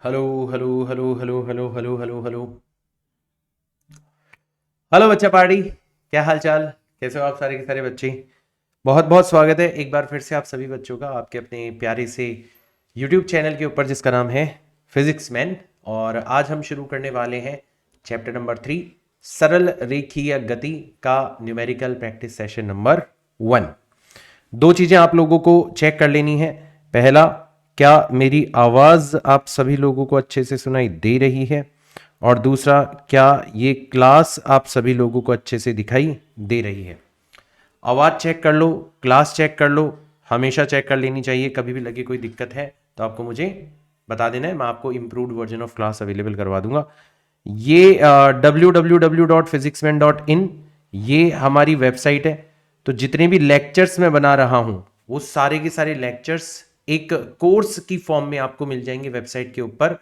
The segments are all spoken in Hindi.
Hello hello hello hello hello hello hello hello hello बच्चा पार्टी। क्या हाल चाल? कैसे हो आप सारे के सारे बच्चे? बहुत बहुत स्वागत है एक बार फिर से आप सभी बच्चों का आपके अपने प्यारे से यूट्यूब चैनल के ऊपर जिसका नाम है फिजिक्स मैन। और आज हम शुरू करने वाले हैं चैप्टर नंबर 3, सरल रेखीय गति का न्यूमेरिकल प्रैक्टिस सेशन नंबर 1। दो चीज़ें आप लोगों को चेक कर लेनी है। पहला, क्या मेरी आवाज़ आप सभी लोगों को अच्छे से सुनाई दे रही है? और दूसरा, क्या ये क्लास आप सभी लोगों को अच्छे से दिखाई दे रही है? आवाज़ चेक कर लो, क्लास चेक कर लो, हमेशा चेक कर लेनी चाहिए। कभी भी लगे कोई दिक्कत है तो आपको मुझे बता देना है, मैं आपको improved version of class available करवा दूंगा। ये www.physicsman.in ये हमारी वेबसाइट है। तो जितने भी लेक्चर्स मैं बना रहा हूं वो सारे के सारे लेक्चर्स एक कोर्स की फॉर्म में आपको मिल जाएंगे वेबसाइट के ऊपर।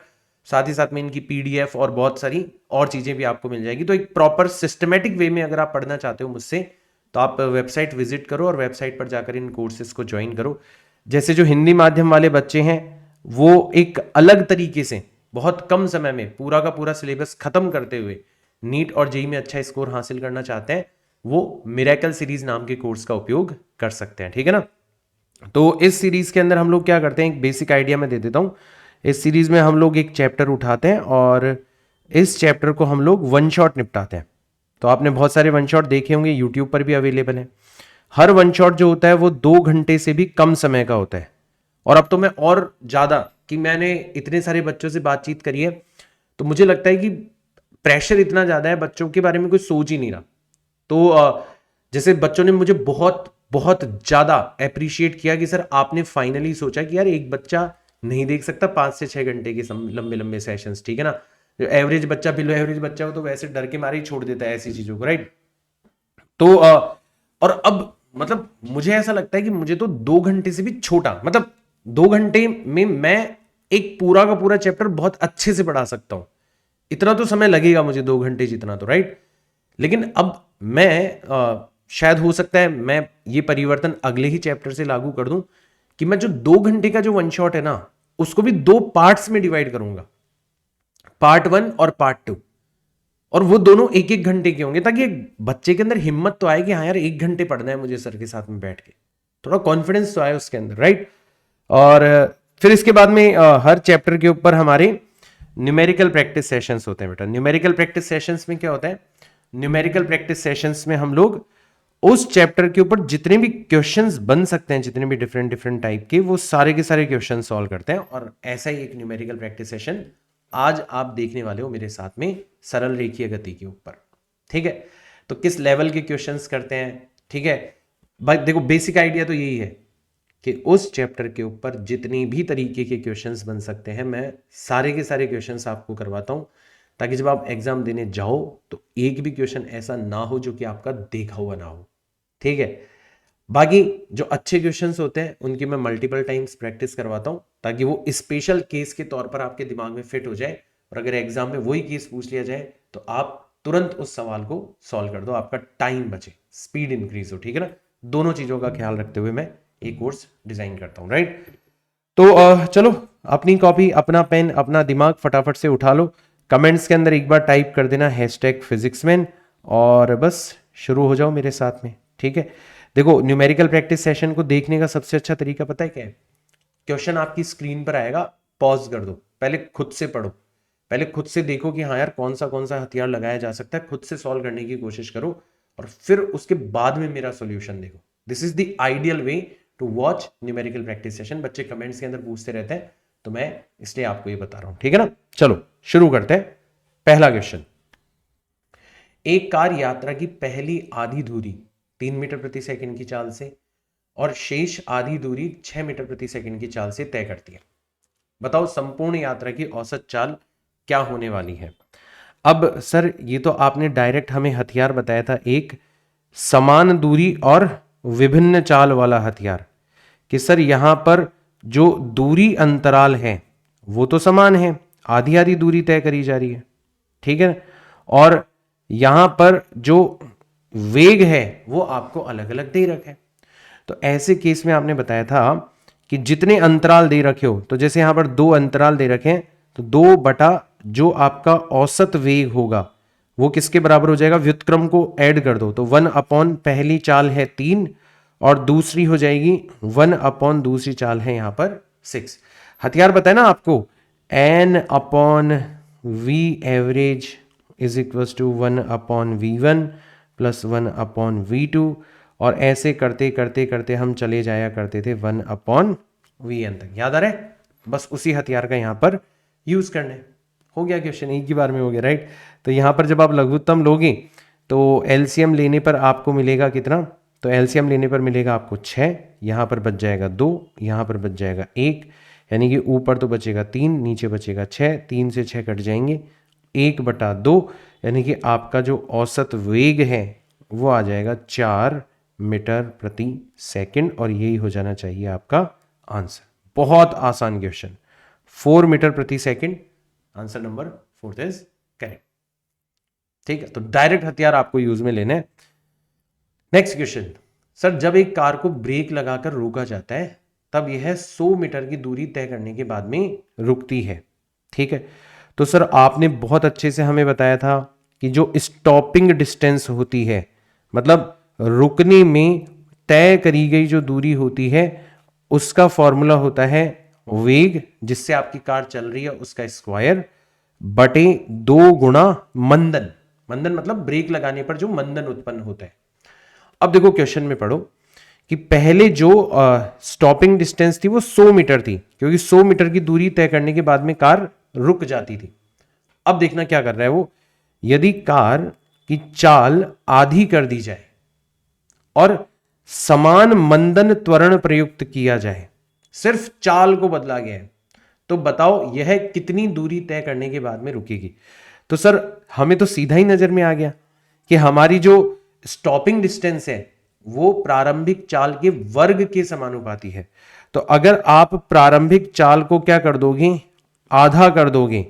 साथ ही साथ में इनकी पीडीएफ और बहुत सारी और चीज़ें भी आपको मिल जाएगी। तो एक प्रॉपर सिस्टमेटिक वे में अगर आप पढ़ना चाहते हो मुझसे तो आप वेबसाइट विजिट करो और वेबसाइट पर जाकर इन कोर्सेज को ज्वाइन करो। जैसे जो हिंदी माध्यम वाले बच्चे हैं वो एक अलग तरीके से बहुत कम समय में पूरा का पूरा सिलेबस खत्म करते हुए नीट और जेई में अच्छा स्कोर हासिल करना चाहते हैं, वो मिरेकल सीरीज नाम के कोर्स का उपयोग कर सकते हैं। ठीक है ना? तो इस सीरीज के अंदर हम लोग क्या करते हैं, एक बेसिक आइडिया मैं दे देता हूं। इस सीरीज में हम लोग एक चैप्टर उठाते हैं और इस चैप्टर को हम लोग वन शॉट निपटाते हैं। तो आपने बहुत सारे वन शॉट देखे होंगे, यूट्यूब पर भी अवेलेबल है। हर वन शॉट जो होता है वो 2 घंटे से भी कम समय का होता है। और अब तो मैं और ज्यादा, कि मैंने इतने सारे बच्चों से बातचीत करी है तो मुझे लगता है कि प्रेशर इतना ज्यादा है, बच्चों के बारे में कोई सोच ही नहीं रहा। तो जैसे बच्चों ने मुझे बहुत बहुत ज्यादा अप्रिशिएट किया कि सर आपने फाइनली सोचा कि यार एक बच्चा नहीं देख सकता 5 से 6 घंटे के लंबे लंबे सेशंस। ठीक है ना? जो एवरेज बच्चा, बिलो एवरेज बच्चा हो तो वैसे डर के मारे ही छोड़ देता है ऐसी चीजों को, राइट? तो और अब मतलब मुझे ऐसा लगता है कि मुझे तो 2 घंटे से भी छोटा, मतलब 2 घंटे में मैं एक पूरा का पूरा चैप्टर बहुत अच्छे से पढ़ा सकता हूं। इतना तो समय लगेगा मुझे 2 घंटे जितना, तो राइट। लेकिन अब मैं शायद हो सकता है मैं ये परिवर्तन अगले ही चैप्टर से लागू कर दूं कि मैं जो 2 घंटे का जो वन शॉट है ना उसको भी 2 पार्ट्स में डिवाइड करूंगा, पार्ट 1 और पार्ट 2। और वो दोनों 1-1 घंटे के होंगे ताकि एक बच्चे के अंदर हिम्मत तो आए कि हाँ यार 1 घंटे पढ़ना है मुझे सर के साथ में बैठ के, थोड़ा कॉन्फिडेंस तो आए उसके अंदर, राइट? और फिर इसके बाद में हर चैप्टर के ऊपर हमारे न्यूमेरिकल प्रैक्टिस सेशंस होते हैं। बेटा न्यूमेरिकल प्रैक्टिस सेशंस में क्या होता है? न्यूमेरिकल प्रैक्टिस सेशंस में हम लोग उस चैप्टर के ऊपर जितने भी क्वेश्चंस बन सकते हैं, जितने भी डिफरेंट डिफरेंट टाइप के, वो सारे के सारे क्वेश्चन सॉल्व करते हैं। और ऐसा ही एक न्यूमेरिकल प्रैक्टिस सेशन आज आप देखने वाले हो मेरे साथ में सरल रेखीय गति के ऊपर। ठीक है? तो किस लेवल के क्वेश्चंस करते हैं, ठीक है भाई? देखो बेसिक आइडिया तो यही है कि उस चैप्टर के ऊपर जितनी भी तरीके के क्वेश्चंस बन सकते हैं मैं सारे के सारे क्वेश्चंस आपको करवाता हूं, ताकि जब आप एग्जाम देने जाओ तो एक भी क्वेश्चन ऐसा ना हो जो कि आपका देखा हुआ ना हो। ठीक है? बाकी जो अच्छे क्वेश्चंस होते हैं उनकी मैं मल्टीपल टाइम्स प्रैक्टिस करवाता हूं ताकि वो स्पेशल केस के तौर पर आपके दिमाग में फिट हो जाए। और अगर एग्जाम में वही केस पूछ लिया जाए तो आप तुरंत उस सवाल को सॉल्व कर दो, आपका टाइम बचे, स्पीड इंक्रीज हो। ठीक है ना? दोनों चीजों का ख्याल रखते हुए मैं एक कोर्स डिजाइन करता हूं, राइट? तो चलो अपनी कॉपी, अपना पेन, अपना दिमाग फटाफट से उठा लो। कमेंट्स के अंदर एक बार टाइप कर देना #फिजिक्समैन और बस शुरू हो जाओ मेरे साथ में। ठीक है? देखो न्यूमेरिकल प्रैक्टिस सेशन को देखने का सबसे अच्छा तरीका पता है क्या है? क्वेश्चन आपकी स्क्रीन पर आएगा, पॉज कर दो, पहले खुद से पढ़ो, पहले खुद से देखो कि हाँ यार कौन सा हथियार लगाया जा सकता है, खुद से सॉल्व करने की कोशिश करो और फिर उसके बाद में मेरा सॉल्यूशन देखो। This is the ideal way to watch numerical practice session. बच्चे कमेंट्स के अंदर पूछते रहते हैं तो मैं इसलिए आपको ये बता रहा हूं। ठीक है ना? चलो शुरू करते हैं। पहला क्वेश्चन, एक कार यात्रा की पहली आधी दूरी 3 मीटर प्रति सेकंड की चाल से और शेष आधी दूरी 6 मीटर प्रति सेकंड की चाल से तय करती है। बताओ संपूर्ण यात्रा की औसत चाल क्या होने वाली है? अब सर ये तो आपने डायरेक्ट हमें हथियार बताया था, एक समान दूरी और विभिन्न चाल वाला हथियार, कि सर यहां पर जो दूरी अंतराल है वो तो समान है, आधी आधी दूरी तय करी जा रही है। ठीक है? और यहां पर जो वेग है वो आपको अलग अलग दे रखा है। तो ऐसे केस में आपने बताया था कि जितने अंतराल दे रखे हो, तो जैसे यहां पर 2 अंतराल दे रखे हैं तो 2 बटा जो आपका औसत वेग होगा वो किसके बराबर हो जाएगा, व्युत्क्रम को ऐड कर दो तो 1 अपॉन पहली चाल है 3 और दूसरी हो जाएगी 1 अपॉन दूसरी चाल है यहां पर 6। हथियार बताए ना आपको, n upon v average is equal to 1 upon v1 plus 1 upon v2 और ऐसे करते करते करते हम चले जाया करते थे 1 अपॉन vn तक। याद आ रहा है? बस उसी हथियार का यहां पर यूज करने। हो गया क्वेश्चन, एक ही बार में हो गया, राइट। तो यहां पर जब आप लघुत्तम लोगे तो एलसीएम लेने पर आपको मिलेगा कितना, तो एलसीएम लेने पर मिलेगा आपको 6, यहां पर बच जाएगा 2, यहां पर बच जाएगा 1, यानी कि ऊपर तो बचेगा 3, नीचे बचेगा 6, 3 से 6 कट जाएंगे, 1/2 यानी कि आपका जो औसत वेग है वो आ जाएगा 4 मीटर प्रति सेकंड और यही हो जाना चाहिए आपका आंसर। बहुत आसान क्वेश्चन, 4 मीटर प्रति second, answer number 4 is correct. ठीक है, तो डायरेक्ट हथियार आपको यूज में लेना है। नेक्स्ट क्वेश्चन, सर जब एक कार को ब्रेक लगाकर रोका जाता है तब यह 100 मीटर की दूरी तय करने के बाद में रुकती है। ठीक है, तो सर आपने बहुत अच्छे से हमें बताया था कि जो स्टॉपिंग डिस्टेंस होती है, मतलब रुकने में तय करी गई जो दूरी होती है, उसका फॉर्मूला होता है वेग जिससे आपकी कार चल रही है उसका स्क्वायर बटे 2 गुणा मंदन। मंदन मतलब ब्रेक लगाने पर जो मंदन उत्पन्न होता है। अब देखो क्वेश्चन में पढ़ो कि पहले जो स्टॉपिंग डिस्टेंस थी वो 100 मीटर थी, क्योंकि 100 मीटर की दूरी तय करने के बाद में कार रुक जाती थी। अब देखना क्या कर रहा है वो, यदि कार की चाल आधी कर दी जाए और समान मंदन त्वरण प्रयुक्त किया जाए, सिर्फ चाल को बदला गया है, तो बताओ यह कितनी दूरी तय करने के बाद में रुकेगी। तो सर हमें तो सीधा ही नजर में आ गया कि हमारी जो स्टॉपिंग डिस्टेंस है वो प्रारंभिक चाल के वर्ग के समानुपाती है। तो अगर आप प्रारंभिक चाल को क्या कर दोगे, आधा कर दोगे,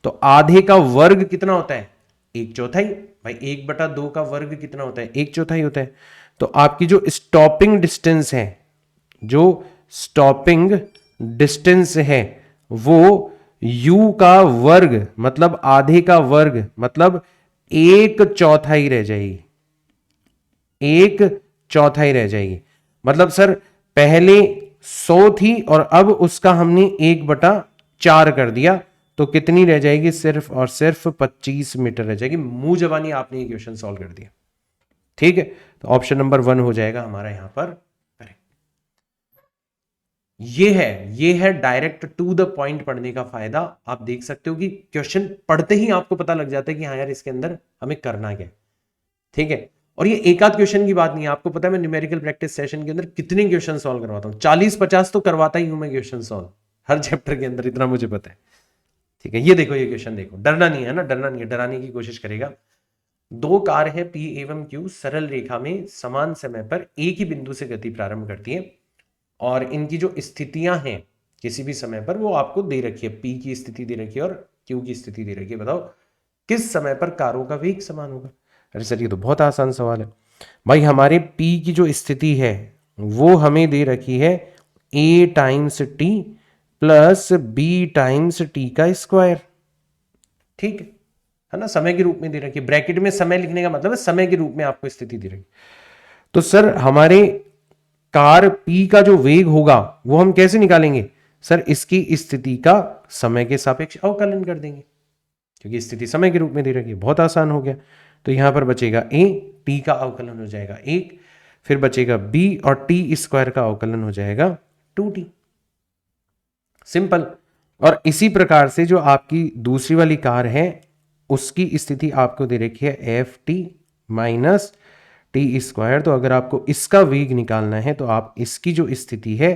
तो आधे का वर्ग कितना होता है, 1/4। भाई 1/2 का वर्ग कितना होता है, 1/4 होता है। तो आपकी जो स्टॉपिंग डिस्टेंस है, जो स्टॉपिंग डिस्टेंस है वो u का वर्ग मतलब आधे का वर्ग मतलब 1/4 रह जाएगी, 1/4 रह जाएगी। मतलब सर पहले 100 थी और अब उसका हमने 1/4 कर दिया, तो कितनी रह जाएगी, सिर्फ और सिर्फ 25 मीटर रह जाएगी। मुंह जबानी आपने ये क्वेश्चन सॉल्व कर दिया। ठीक है, तो ऑप्शन नंबर 1 हो जाएगा हमारा यहां पर करेक्ट। ये है डायरेक्ट टू द पॉइंट पढ़ने का फायदा। आप देख सकते हो कि क्वेश्चन पढ़ते ही आपको पता लग जाता है कि हाँ यार इसके अंदर हमें करना क्या है। ठीक है, और ये एक आध क्वेश्चन की बात नहीं है। आपको पता है मैं न्यूमेरिकल प्रैक्टिस सेशन के अंदर कितने क्वेश्चन सॉल्व करवाता हूं, 40-50 तो करवाता ही हूं मैं क्वेश्चन सॉल्व हर चैप्टर के अंदर, इतना मुझे पता है। ठीक है, ये देखो ये क्वेश्चन देखो, डरना नहीं है ना, डरना नहीं है, डराने की कोशिश करेगा। 2 कार है P एवं Q सरल रेखा में समान समय पर एक ही बिंदु से गति प्रारंभ करती है और इनकी जो स्थितियां हैं किसी भी समय पर वो आपको दे रखी है, P की स्थिति दे रखी है और Q की स्थिति दे रखी है। बताओ किस समय पर कारों का वेग समान होगा। अरे सर ये तो बहुत आसान सवाल है भाई। हमारे P की जो स्थिति है वो हमें दे रखी है A times T plus B times T का स्क्वायर। ठीक है ना, समय के रूप में दे रखी है, ब्रैकेट में समय लिखने का मतलब है समय के रूप में आपको स्थिति दे रखी। तो सर हमारे कार P का जो वेग होगा वो हम कैसे निकालेंगे, सर इसकी स्थिति का समय के सापेक्ष अवकलन कर देंगे, क्योंकि स्थिति समय के रूप में दे रखी है। बहुत आसान हो गया। तो यहां पर बचेगा A, T का अवकलन हो जाएगा 1, फिर बचेगा B और T स्क्वायर का अवकलन हो जाएगा 2T। सिंपल। और इसी प्रकार से जो आपकी दूसरी वाली कार है उसकी स्थिति आपको दे रखी है Ft माइनस टी स्क्वायर। तो अगर आपको इसका वेग निकालना है तो आप इसकी जो स्थिति है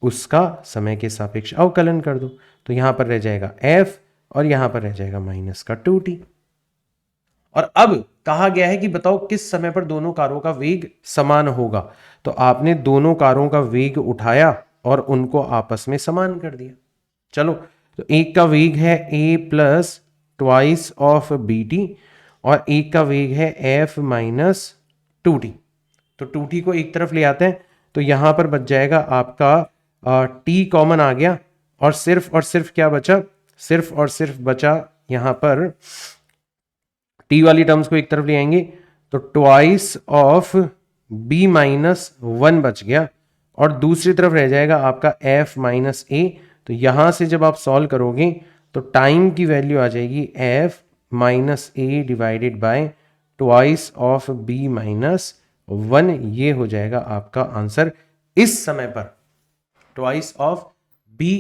उसका समय के सापेक्ष अवकलन कर दो। तो यहां पर रह जाएगा F और यहां पर रह जाएगा माइनस का 2T। और अब कहा गया है कि बताओ किस समय पर दोनों कारों का वेग समान होगा। तो आपने दोनों कारों का वेग उठाया और उनको आपस में समान कर दिया। चलो, तो एक का वेग है a plus twice of BT और एक का वेग है F माइनस 2T। तो 2T को एक तरफ ले आते हैं तो यहां पर बच जाएगा आपका T कॉमन आ गया और सिर्फ क्या बचा, सिर्फ और सिर्फ बचा यहाँ पर टी वाली टर्म्स को एक तरफ ले आएंगे तो twice of B minus one बच गया और दूसरी तरफ रह जाएगा आपका एफ माइनस ए। तो यहां से जब आप सॉल्व करोगे तो टाइम की वैल्यू आ जाएगी F minus A divided by twice of B minus one. ये हो जाएगा आपका आंसर। इस समय पर twice of B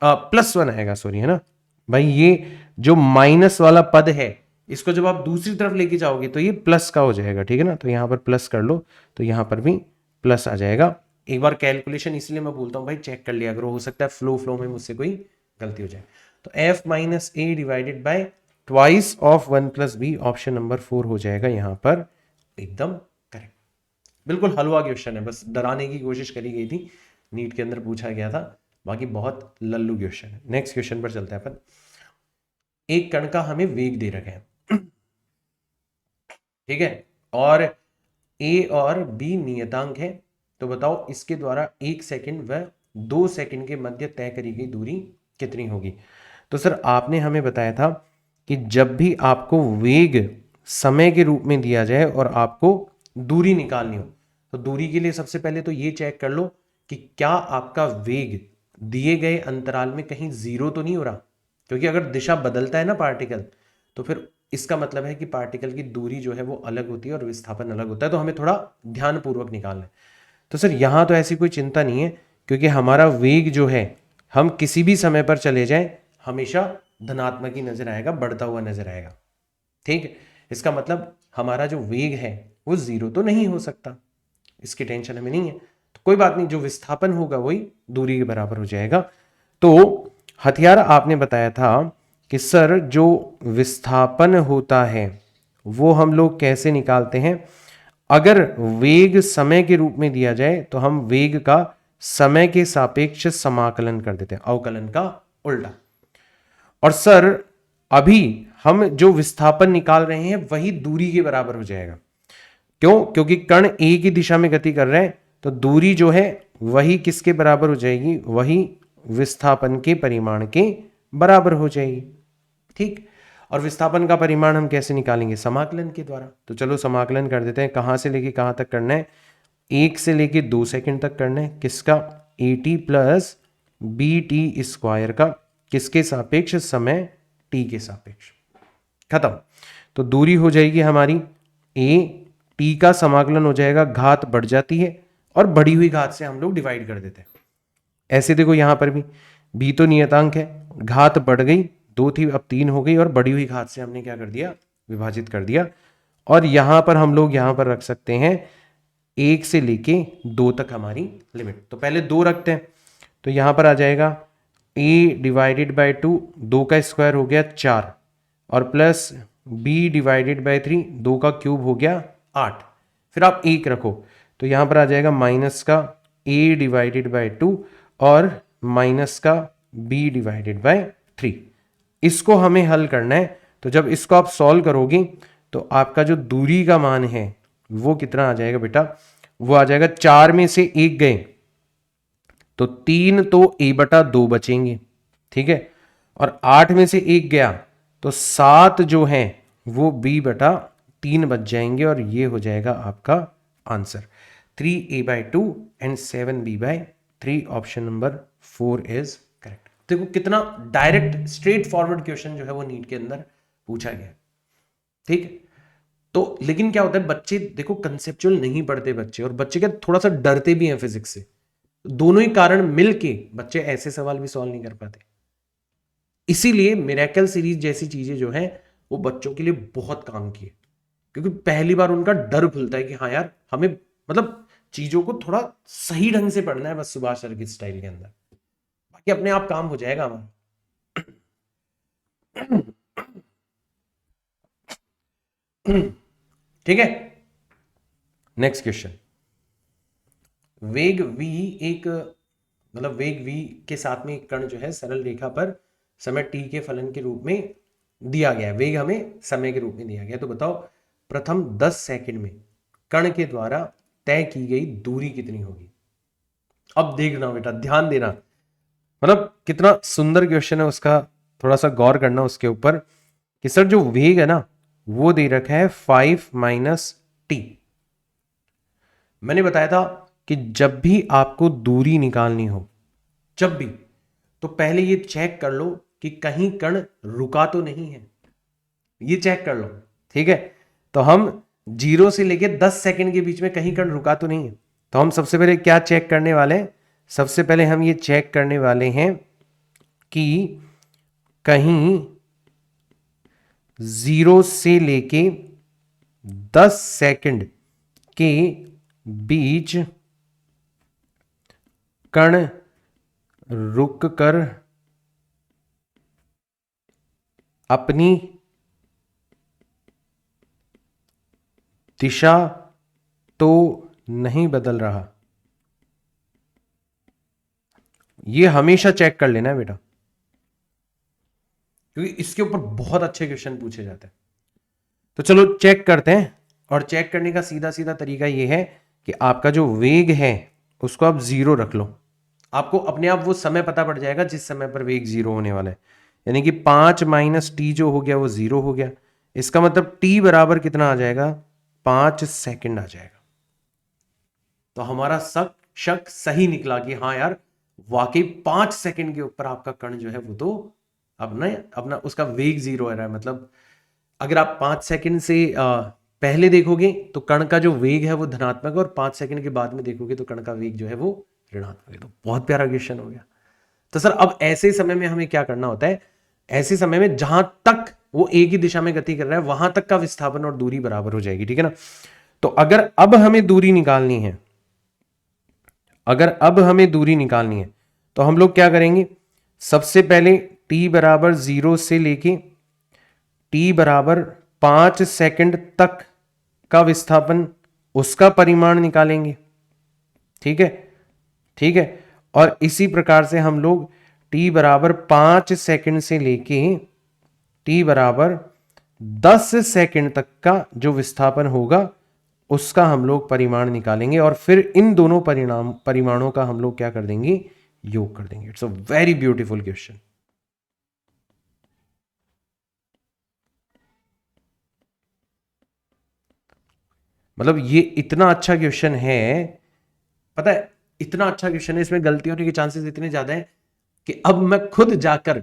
plus one आएगा, सॉरी, है ना भाई। ये जो माइनस वाला पद है इसको जब आप दूसरी तरफ लेके जाओगे तो ये प्लस का हो जाएगा, ठीक है ना। तो यहां पर प्लस कर लो तो यहां पर भी प्लस आ जाएगा। एक बार कैलकुलेशन इसलिए मैं बोलता हूं भाई चेक कर लिया, अगर हो सकता है फ्लो में मुझसे कोई गलती हो जाए। तो F minus A divided by twice of one plus B, option number 4 हो जाएगा यहां पर एकदम करेक्ट। बिल्कुल हलवा क्वेश्चन है, बस डराने की कोशिश करी गई थी, नीट के अंदर पूछा गया था, बाकी बहुत लल्लू क्वेश्चन है। नेक्स्ट क्वेश्चन पर चलते हैं अपन। एक कण का हमें वेग दे रखे हैं, ठीक है, और ए और बी नियतांक है। तो बताओ इसके द्वारा 1 सेकंड व 2 सेकंड के मध्य तय करी गई दूरी कितनी होगी। तो सर आपने हमें बताया था कि जब भी आपको वेग समय के रूप में दिया जाए और आपको दूरी निकालनी हो तो दूरी के लिए सबसे पहले तो ये चेक कर लो कि क्या आपका वेग दिए गए अंतराल में कहीं जीरो तो नहीं हो रहा, क्योंकि अगर दिशा बदलता है ना पार्टिकल तो फिर इसका मतलब है कि पार्टिकल की दूरी जो है वो अलग होती है और विस्थापन अलग होता है। तो हमें थोड़ा ध्यानपूर्वक निकालना है। तो सर यहाँ तो ऐसी कोई चिंता नहीं है, क्योंकि हमारा वेग जो है हम किसी भी समय पर चले जाएं हमेशा धनात्मक ही नजर आएगा, बढ़ता हुआ नजर आएगा, ठीक है। इसका मतलब हमारा जो वेग है वो जीरो तो नहीं हो सकता, इसकी टेंशन हमें नहीं है। तो कोई बात नहीं, जो विस्थापन होगा वही दूरी के बराबर हो जाएगा। तो हथियार आपने बताया था कि सर जो विस्थापन होता है वो हम लोग कैसे निकालते हैं। अगर वेग समय के रूप में दिया जाए तो हम वेग का समय के सापेक्ष समाकलन कर देते हैं, अवकलन का उल्टा। और सर अभी हम जो विस्थापन निकाल रहे हैं वही दूरी के बराबर हो जाएगा। क्यों? क्योंकि कण ए की दिशा में गति कर रहे हैं तो दूरी जो है वही किसके बराबर हो जाएगी, वही विस्थापन के परिमाण के बराबर हो जाएगी, ठीक। और विस्थापन का परिमाण हम कैसे निकालेंगे, समाकलन के द्वारा। तो चलो समाकलन कर देते हैं। कहां से लेके कहां तक करना है, 1 से लेके 2 सेकंड तक करना है। किसका, AT प्लस BT स्क्वायर का, किसके सापेक्ष, समय t के सापेक्ष। खत्म। तो दूरी हो जाएगी हमारी t का समाकलन हो जाएगा, घात बढ़ जाती है और बढ़ी हुई घात से हम लोग डिवाइड कर देते हैं। ऐसे देखो यहां पर भी b तो नियतांक है, घात बढ़ गई, 2 थी अब 3 हो गई और बढ़ी हुई घात से हमने क्या कर दिया, विभाजित कर दिया। और यहां पर हम लोग यहां पर रख सकते हैं 1 से लेके 2 तक हमारी लिमिट। तो पहले 2 रखते हैं, तो यहां पर आ जाएगा a डिवाइडेड बाई 2, 2 का स्क्वायर हो गया 4, और प्लस b डिवाइडेड बाई 3, 2 का क्यूब हो गया 8। फिर आप 1 रखो तो यहां पर आ जाएगा माइनस का a डिवाइडेड बाई 2 और माइनस का b डिवाइडेड बाई 3। इसको हमें हल करना है। तो जब इसको आप सॉल्व करोगे तो आपका जो दूरी का मान है वो कितना आ जाएगा बेटा, वो आ जाएगा 4 में से 1 गए तो 3 तो a/2 बचेंगे, ठीक है। और 8 में से 1 गया तो 7 जो है वो b/3 बच जाएंगे और ये हो जाएगा आपका answer 3a/2 and 7b/3। Option number 4 is correct. देखो कितना डायरेक्ट स्ट्रेट फॉरवर्ड क्वेश्चन जो है वो नीट के अंदर पूछा गया, ठीक। तो लेकिन क्या होता है, बच्चे देखो कंसेप्चुअल नहीं पढ़ते बच्चे, और बच्चे क्या थोड़ा सा डरते भी हैं फिजिक्स से। दोनों ही कारण मिलके बच्चे ऐसे सवाल भी सॉल्व नहीं कर पाते। इसीलिए मिरेकल सीरीज जैसी चीजें जो है वो बच्चों के लिए बहुत काम की है, क्योंकि पहली बार उनका डर खुलता है कि हाँ यार हमें मतलब चीजों को थोड़ा सही ढंग से पढ़ना है, बस सुभाष सर की स्टाइल के अंदर, बाकी अपने आप काम हो जाएगा हमारा। ठीक है, नेक्स्ट क्वेश्चन। वेग v एक मतलब वेग v के साथ में एक कण जो है सरल रेखा पर समय t के फलन के रूप में दिया गया है। वेग हमें समय के रूप में दिया गया। तो बताओ प्रथम 10 सेकंड में कण के द्वारा तय की गई दूरी कितनी होगी। अब देखना बेटा, ध्यान देना, मतलब कितना सुंदर क्वेश्चन है, उसका थोड़ा सा गौर करना उसके ऊपर कि सर जो वेग है ना वो दे रखा है 5 माइनस टी। मैंने बताया था कि जब भी आपको दूरी निकालनी हो, जब भी, तो पहले ये चेक कर लो कि कहीं कण रुका तो नहीं है, ये चेक कर लो, ठीक है। तो हम 0 से लेके 10 सेकंड के बीच में कहीं कण रुका तो नहीं है। तो हम सबसे पहले क्या चेक करने वाले हैं, सबसे पहले हम ये चेक करने वाले हैं कि कहीं 0 से लेके 10 सेकंड के बीच कण रुक कर अपनी दिशा तो नहीं बदल रहा। ये हमेशा चेक कर लेना है बेटा, क्योंकि इसके ऊपर बहुत अच्छे क्वेश्चन पूछे जाते हैं। तो चलो चेक करते हैं, और चेक करने का सीधा सीधा तरीका यह है कि आपका जो वेग है उसको आप 0 रख लो। आपको अपने आप वो समय पता पड़ जाएगा जिस समय पर वेग 0 होने वाला है, यानी कि 5 माइनस टी जो हो गया वो 0 हो गया। इसका मतलब टी बराबर कितना आ जाएगा, 5 सेकंड आ जाएगा। तो हमारा शक सही निकला कि हाँ यार वाकई 5 सेकंड के ऊपर आपका कण जो है वो तो अपना उसका वेग 0 आ रहा है। मतलब अगर आप 5 सेकंड से पहले देखोगे तो कण का जो वेग है वो धनात्मक है, और 5 सेकंड के बाद में देखोगे तो कण का वेग जो है वो ऋणात्मक है। तो बहुत प्यारा क्वेश्चन हो गया। तो सर अब ऐसे समय में हमें क्या करना होता है, ऐसे समय में जहां तक वो एक ही दिशा में गति कर रहा है वहां तक का विस्थापन और दूरी बराबर हो जाएगी, ठीक है ना। तो अगर अब हमें दूरी निकालनी है, तो हम लोग क्या करेंगे, सबसे पहले t बराबर 0 से लेके t बराबर 5 सेकंड तक का विस्थापन, उसका परिमाण निकालेंगे, ठीक है। और इसी प्रकार से हम लोग t बराबर 5 सेकंड से लेके t बराबर 10 सेकंड तक का जो विस्थापन होगा उसका हम लोग परिमाण निकालेंगे, और फिर इन दोनों परिमाणों का हम लोग क्या कर देंगे, योग कर देंगे। It's a very beautiful question. मतलब ये इतना अच्छा क्वेश्चन है, पता है इतना अच्छा क्वेश्चन है, इसमें गलती होने के चांसेस इतने ज्यादा है कि अब मैं खुद जाकर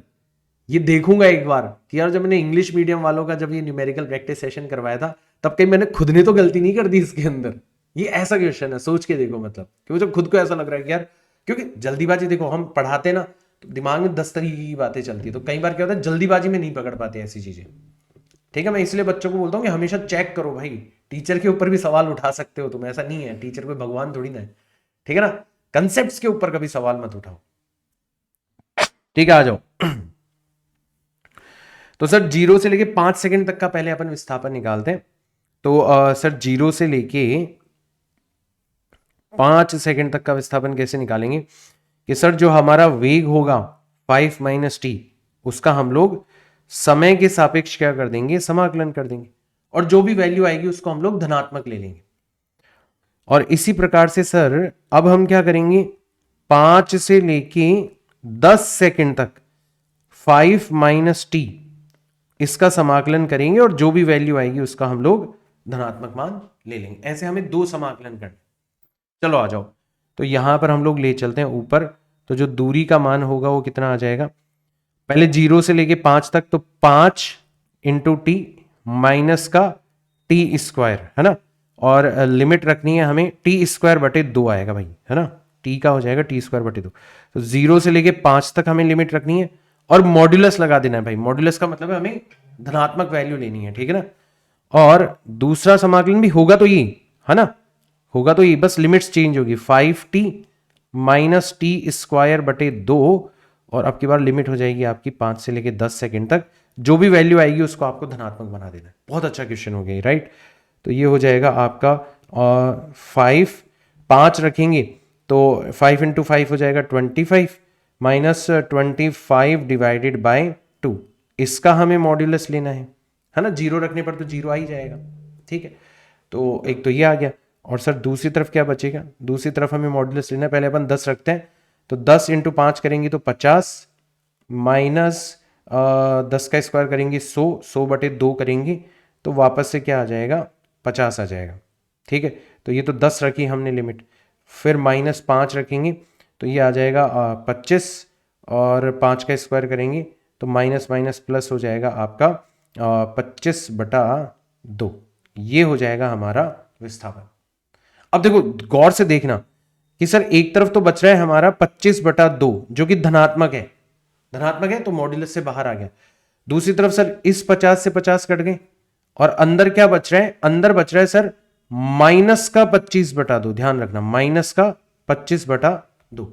ये देखूंगा एक बार कि यार जब मैंने इंग्लिश मीडियम वालों का जब ये न्यूमेरिकल प्रैक्टिस सेशन करवाया था तब कहीं मैंने खुद ने तो गलती नहीं कर दी इसके अंदर। ये ऐसा क्वेश्चन है, सोच के देखो, मतलब क्योंकि जब खुद को ऐसा लग रहा है कि यार, क्योंकि जल्दीबाजी, देखो हम पढ़ाते ना तो दिमाग में 10 तरीके की बातें चलती है, तो कई बार क्या होता है जल्दीबाजी में नहीं पकड़ पाते ऐसी चीजें, ठीक है। मैं इसलिए बच्चों को बोलता हूँ कि हमेशा चेक करो भाई, टीचर के ऊपर भी सवाल उठा सकते हो तुम, ऐसा नहीं है टीचर कोई भगवान थोड़ी ना है, ठीक है ना। कंसेप्ट के ऊपर कभी सवाल मत उठाओ, ठीक है। आ जाओ। तो सर 0 से लेके 5 सेकंड तक का पहले अपन विस्थापन निकालते हैं। तो सर 0 से लेके 5 सेकंड तक का विस्थापन कैसे निकालेंगे कि सर जो हमारा वेग होगा 5 माइनस टी, उसका हम लोग समय के सापेक्ष क्या कर देंगे, समाकलन कर देंगे, और जो भी वैल्यू आएगी उसको हम लोग धनात्मक ले लेंगे। और इसी प्रकार से सर अब हम क्या करेंगे, 5 से लेके 10 सेकंड तक 5 माइनस टी, इसका समाकलन करेंगे, और जो भी वैल्यू आएगी उसका हम लोग धनात्मक मान ले लेंगे। ऐसे हमें 2 समाकलन करने। चलो आ जाओ, तो यहां पर हम लोग ले चलते हैं ऊपर। तो जो दूरी का मान होगा वो कितना आ जाएगा, पहले 0 से लेके 5 तक, तो 5 इंटू टी माइनस का टी स्क्वायर, है ना, और लिमिट रखनी है हमें टी स्क्वायर बटे 2 आएगा भाई, है ना, टी का हो जाएगा टी स्क्वायर बटे 2। तो 0 से लेके 5 तक हमें लिमिट रखनी है, और मॉड्यूलस लगा देना है भाई। मॉड्यूलस का मतलब है हमें धनात्मक वैल्यू लेनी है, ठीक है ना। और दूसरा समाकलन भी होगा तो ये, है ना, होगा तो ये, बस लिमिट्स चेंज होगी, 5t माइनस टी स्क्वायर बटे 2, और अब की बार लिमिट हो जाएगी आपकी 5 से लेके 10 सेकंड तक, जो भी वैल्यू आएगी उसको आपको धनात्मक बना देना है। बहुत अच्छा क्वेश्चन हो गया, राइट। तो ये हो जाएगा आपका 5 रखेंगे तो 5 इंटू 5 हो जाएगा 25 माइनस 25 डिवाइडेड बाय 2, इसका हमें मॉड्यूलस लेना है ना, 0 रखने पर तो 0 आ ही जाएगा, ठीक है। तो एक तो ये आ गया, और सर दूसरी तरफ क्या बचेगा, दूसरी तरफ हमें मॉड्यूलस लेना है। पहले अपन 10 रखते हैं, तो 10 इंटू 5 करेंगे तो 50 माइनस 10 का स्क्वायर करेंगे 100 बटे 2 करेंगे तो वापस से क्या आ जाएगा 50 आ जाएगा। ठीक है, तो ये तो 10 रखी हमने लिमिट, फिर -5 रखेंगे तो ये आ जाएगा 25, और 5 का स्क्वायर करेंगे तो माइनस माइनस प्लस हो जाएगा आपका 25/2। ये हो जाएगा हमारा विस्थापन। अब देखो गौर से देखना कि सर एक तरफ तो बच रहा है हमारा 25/2 जो कि धनात्मक है, धनात्मक है तो मॉड्यूलस से बाहर आ गया। दूसरी तरफ सर इस 50 से 50 कट गए और अंदर क्या बच रहा है, अंदर बच रहा है सर -25/2। ध्यान रखना -25/2।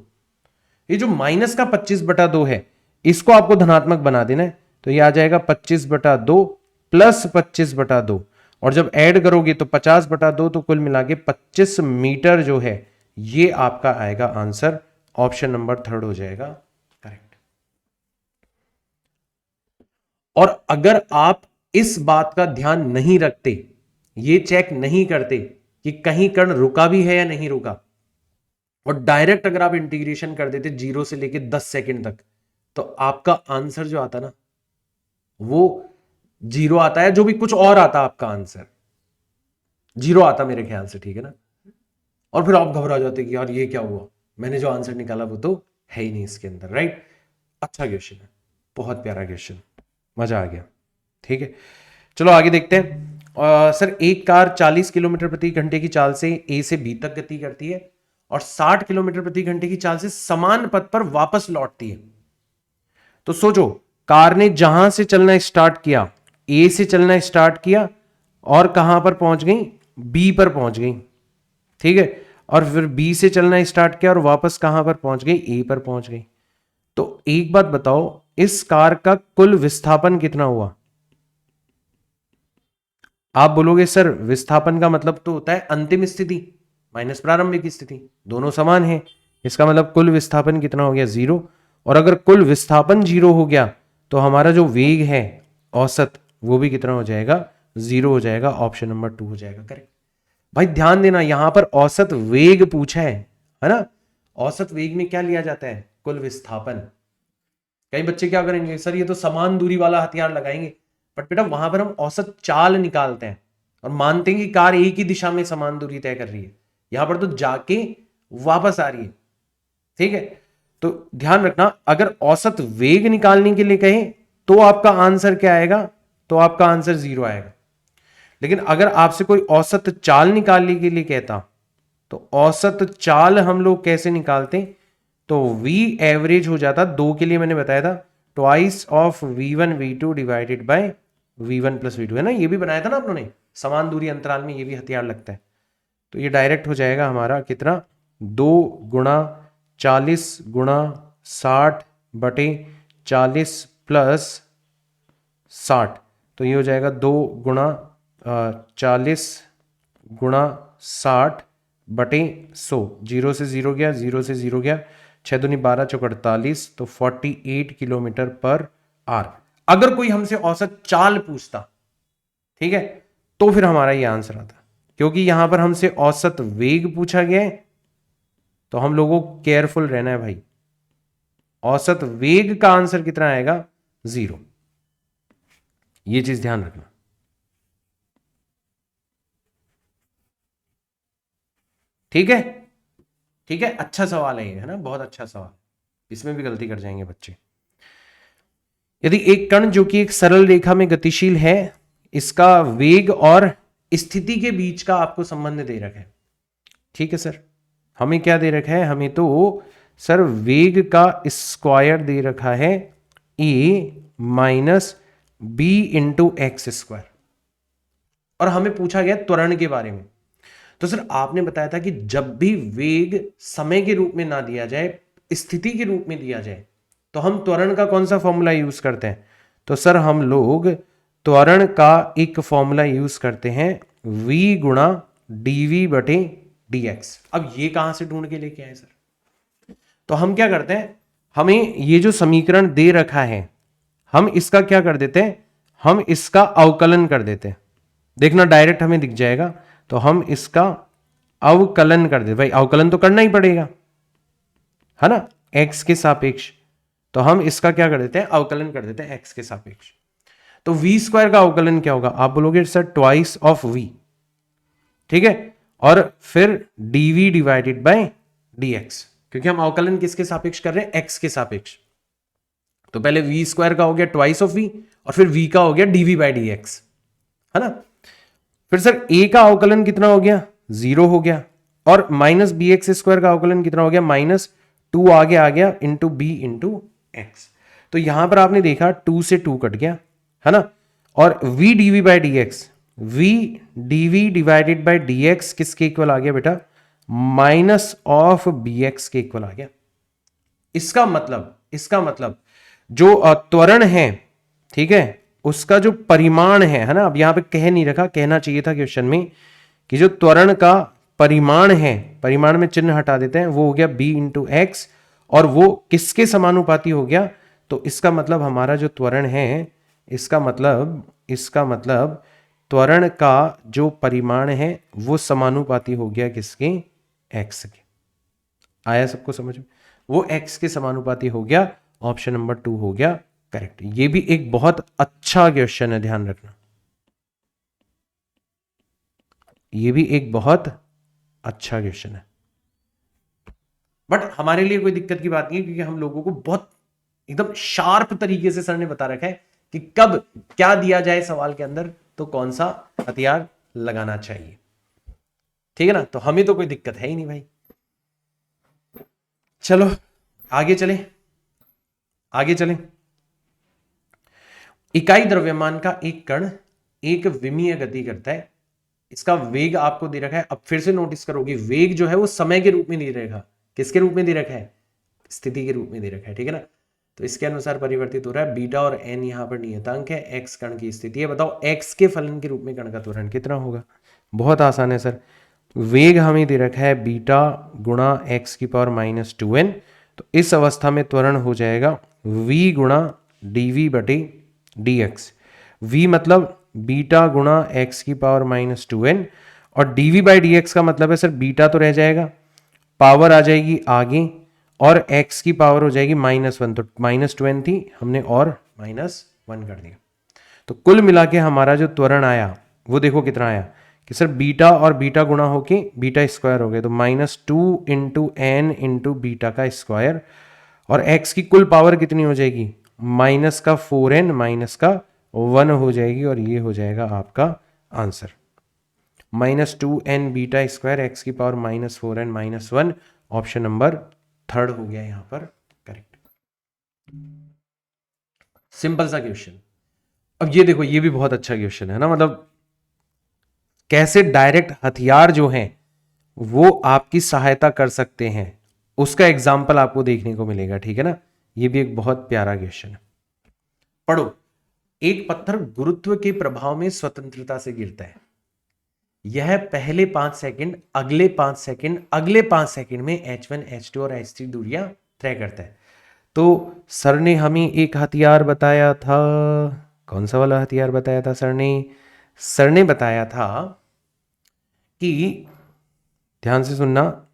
ये जो -25/2 है इसको आपको धनात्मक बना देना है, तो ये आ जाएगा 25/2 प्लस 25/2, और जब ऐड करोगे तो 50/2, तो कुल मिला के 25 मीटर जो है ये आपका आएगा आंसर। ऑप्शन नंबर 3 हो जाएगा करेक्ट। और अगर आप इस बात का ध्यान नहीं रखते, ये चेक नहीं करते कि कहीं कण रुका भी है या नहीं रुका, और डायरेक्ट अगर आप इंटीग्रेशन कर देते 0 से लेके 10 सेकंड तक, तो आपका आंसर जो आता ना वो 0 आता है, जो भी कुछ और आता आपका आंसर 0 आता मेरे ख्याल से, ठीक है ना। और फिर आप घबरा जाते कि यार ये क्या हुआ, मैंने जो आंसर निकाला वो तो है ही नहीं इसके अंदर, राइट। अच्छा क्वेश्चन है, बहुत प्यारा क्वेश्चन, मजा आ गया। ठीक है, चलो आगे देखते हैं। सर एक कार 40 किलोमीटर प्रति घंटे की चाल से ए से बी तक गति करती है और 60 किलोमीटर प्रति घंटे की चाल से समान पथ पर वापस लौटती है। तो सोचो कार ने जहां से चलना स्टार्ट किया, ए से चलना स्टार्ट किया और कहां पर पहुंच गई, बी पर पहुंच गई। ठीक है, और फिर बी से चलना स्टार्ट किया और वापस कहां पर पहुंच गई, ए पर पहुंच गई। तो एक बात बताओ, इस कार का कुल विस्थापन कितना हुआ। आप बोलोगे सर विस्थापन का मतलब तो होता है अंतिम स्थिति माइनस प्रारंभिक स्थिति, दोनों समान है, इसका मतलब कुल विस्थापन कितना हो गया 0। और अगर कुल विस्थापन 0 हो गया तो हमारा जो वेग है औसत वो भी कितना हो जाएगा, 0 हो जाएगा। ऑप्शन नंबर 2 हो जाएगा करेक्ट। भाई ध्यान देना यहां पर औसत वेग पूछा है ना। औसत वेग में क्या लिया जाता है, कुल विस्थापन। कई बच्चे क्या करेंगे, सर ये तो समान दूरी वाला हथियार लगाएंगे, बट बेटा वहां पर हम औसत चाल निकालते हैं और मानते हैं कि कार एक ही दिशा में समान दूरी तय कर रही है, यहां पर तो जाके वापस आ रही है। ठीक है, तो ध्यान रखना अगर औसत वेग निकालने के लिए कहें तो आपका आंसर क्या आएगा, तो आपका आंसर 0 आएगा। लेकिन अगर आपसे कोई औसत चाल निकालने के लिए कहता तो औसत चाल हम लोग कैसे निकालते, तो v एवरेज हो जाता, 2 के लिए मैंने बताया था twice of v1 v2 divided by v1 plus v2, है ना, ये भी बनाया था ना आप लोगों ने, समान दूरी अंतराल में ये भी हथियार लगता है। तो ये डायरेक्ट हो जाएगा हमारा कितना, 2 गुणा 40 गुणा 60 बटे 40 प्लस 60, तो ये हो जाएगा 2 गुणा 40 गुणा 60 बटे 100। 0 से 0 गया, 0 से 0 गया, 6 दूनी 12 चौक 48, तो 48 किलोमीटर पर आवर। अगर कोई हमसे औसत चाल पूछता, ठीक है, तो फिर हमारा ये आंसर आता। क्योंकि यहां पर हमसे औसत वेग पूछा गया है तो हम लोगों को केयरफुल रहना है भाई। औसत वेग का आंसर कितना आएगा, 0। ये चीज ध्यान रखना। ठीक है, ठीक है, अच्छा सवाल है ये, है ना, बहुत अच्छा सवाल। इसमें भी गलती कर जाएंगे बच्चे। यदि एक कण जो कि एक सरल रेखा में गतिशील है, इसका वेग और स्थिति के बीच का आपको संबंध दे रखा है। ठीक है सर, हमें क्या दे रखा है, हमें तो सर वेग का स्क्वायर दे रखा है a minus B into X square, और हमें पूछा गया त्वरण के बारे में। तो सर आपने बताया था कि जब भी वेग समय के रूप में ना दिया जाए, स्थिति के रूप में दिया जाए, तो हम त्वरण का कौन सा फॉर्मूला यूज करते हैं, तो सर हम लोग त्वरण का एक फॉर्मूला यूज करते हैं v गुणा dv बटे dx। अब ये कहां से ढूंढ के लेके आए सर, तो हम क्या करते हैं, हमें ये जो समीकरण दे रखा है हम इसका क्या कर देते हैं, हम इसका अवकलन कर देते हैं। देखना डायरेक्ट हमें दिख जाएगा, तो हम इसका अवकलन कर दे। भाई अवकलन तो करना ही पड़ेगा, है ना, x के सापेक्ष। तो हम इसका क्या कर देते हैं, अवकलन कर देते हैं x के सापेक्ष। तो v स्क्वायर का अवकलन क्या होगा, आप बोलोगे सर ट्वाइस ऑफ v, ठीक है, और फिर dv डिवाइडेड बाय dx, क्योंकि हम अवकलन किसके सापेक्ष कर रहे हैं, x के सापेक्ष। तो पहले v स्क्वायर का हो गया ट्वाइस ऑफ v, और फिर v का हो गया dv बाय dx, है ना। फिर सर a का अवकलन कितना हो गया, 0 हो गया, और माइनस बी एक्स स्क्वायर का अवकलन कितना हो गया, -2 आगे आ गया इंटू बी इंटू एक्स। तो यहां पर आपने देखा 2 से 2 कट गया, है ना, और v dv by D x, v dv divided by D x किसके इक्वल आ गया बेटा, माइनस ऑफ बी एक्स के इक्वल आ गया। इसका मतलब जो त्वरण है, ठीक है, उसका जो परिमाण है ना, अब यहां पे कह नहीं रखा, कहना चाहिए था क्वेश्चन में कि जो त्वरण का परिमाण है, परिमाण में चिन्ह हटा देते हैं, वो हो गया b इंटू एक्स, और वो किसके समानुपाती हो गया, तो इसका मतलब हमारा जो त्वरण है, इसका मतलब त्वरण का जो परिमाण है वो समानुपाती हो गया किसके, x के। आया सबको समझ में, वो x के समानुपाती हो गया, ऑप्शन नंबर 2 हो गया करेक्ट। ये भी एक बहुत अच्छा क्वेश्चन है, ध्यान रखना, ये भी एक बहुत अच्छा क्वेश्चन है, बट हमारे लिए कोई दिक्कत की बात नहीं है, क्योंकि हम लोगों को बहुत एकदम शार्प तरीके से सर ने बता रखा है कि कब क्या दिया जाए सवाल के अंदर, तो कौन सा हथियार लगाना चाहिए, ठीक है ना। तो हमें तो कोई दिक्कत है ही नहीं भाई। चलो आगे चलें। इकाई द्रव्यमान का एक कण एक विमीय गति करता है, इसका वेग आपको दे रखा है। अब फिर से नोटिस करोगे, वेग जो है वो समय के रूप में दे रखा, किसके रूप में दे रखा है, स्थिति के रूप में दे रखा है, ठीक है ना। तो इसके अनुसार परिवर्तित हो रहा है, बीटा और एन यहाँ पर नियतांक है, एक्स कण की स्थिति है। बताओ एक्स के फलन के रूप में कण का त्वरण कितना होगा। बहुत आसान है सर, वेग हमें दे रखा है बीटा गुणा एक्स की पावर -2n, तो इस अवस्था में त्वरण हो जाएगा v गुणा dv बटे dx। v मतलब बीटा गुणा एक्स की पावर -2n, और dv बाई dx का मतलब है सर बीटा तो रह जाएगा, पावर आ जाएगी आगे, और x की पावर हो जाएगी -1, तो -2n थी, हमने और -1 कर दिया। तो कुल मिला के हमारा जो त्वरण आया वो देखो कितना आया कि सर बीटा और बीटा गुणा होके बीटा स्क्वायर हो गए, तो -2 इंटू एन इंटू बीटा का स्क्वायर, और x की कुल पावर कितनी हो जाएगी, -4n -1 हो जाएगी, और ये हो जाएगा आपका answer, -2n beta square x की पावर -4n -1, ऑप्शन नंबर 3 हो गया यहां पर करेक्ट। सिंपल सा क्वेश्चन। अब ये देखो, ये भी बहुत अच्छा क्वेश्चन है ना, मतलब कैसे डायरेक्ट हथियार जो हैं वो आपकी सहायता कर सकते हैं, उसका एग्जाम्पल आपको देखने को मिलेगा, ठीक है ना। ये भी एक बहुत प्यारा क्वेश्चन है, पढ़ो। एक पत्थर गुरुत्व के प्रभाव में स्वतंत्रता से गिरता है, यह पहले 5 सेकंड, अगले 5 सेकंड, अगले 5 सेकंड में h1 h2 और h3 दूरियां तय करता है। तो सर ने हमें एक हथियार बताया था, कौन सा वाला हथियार बताया था सर ने बताया था कि, ध्यान से सुनना,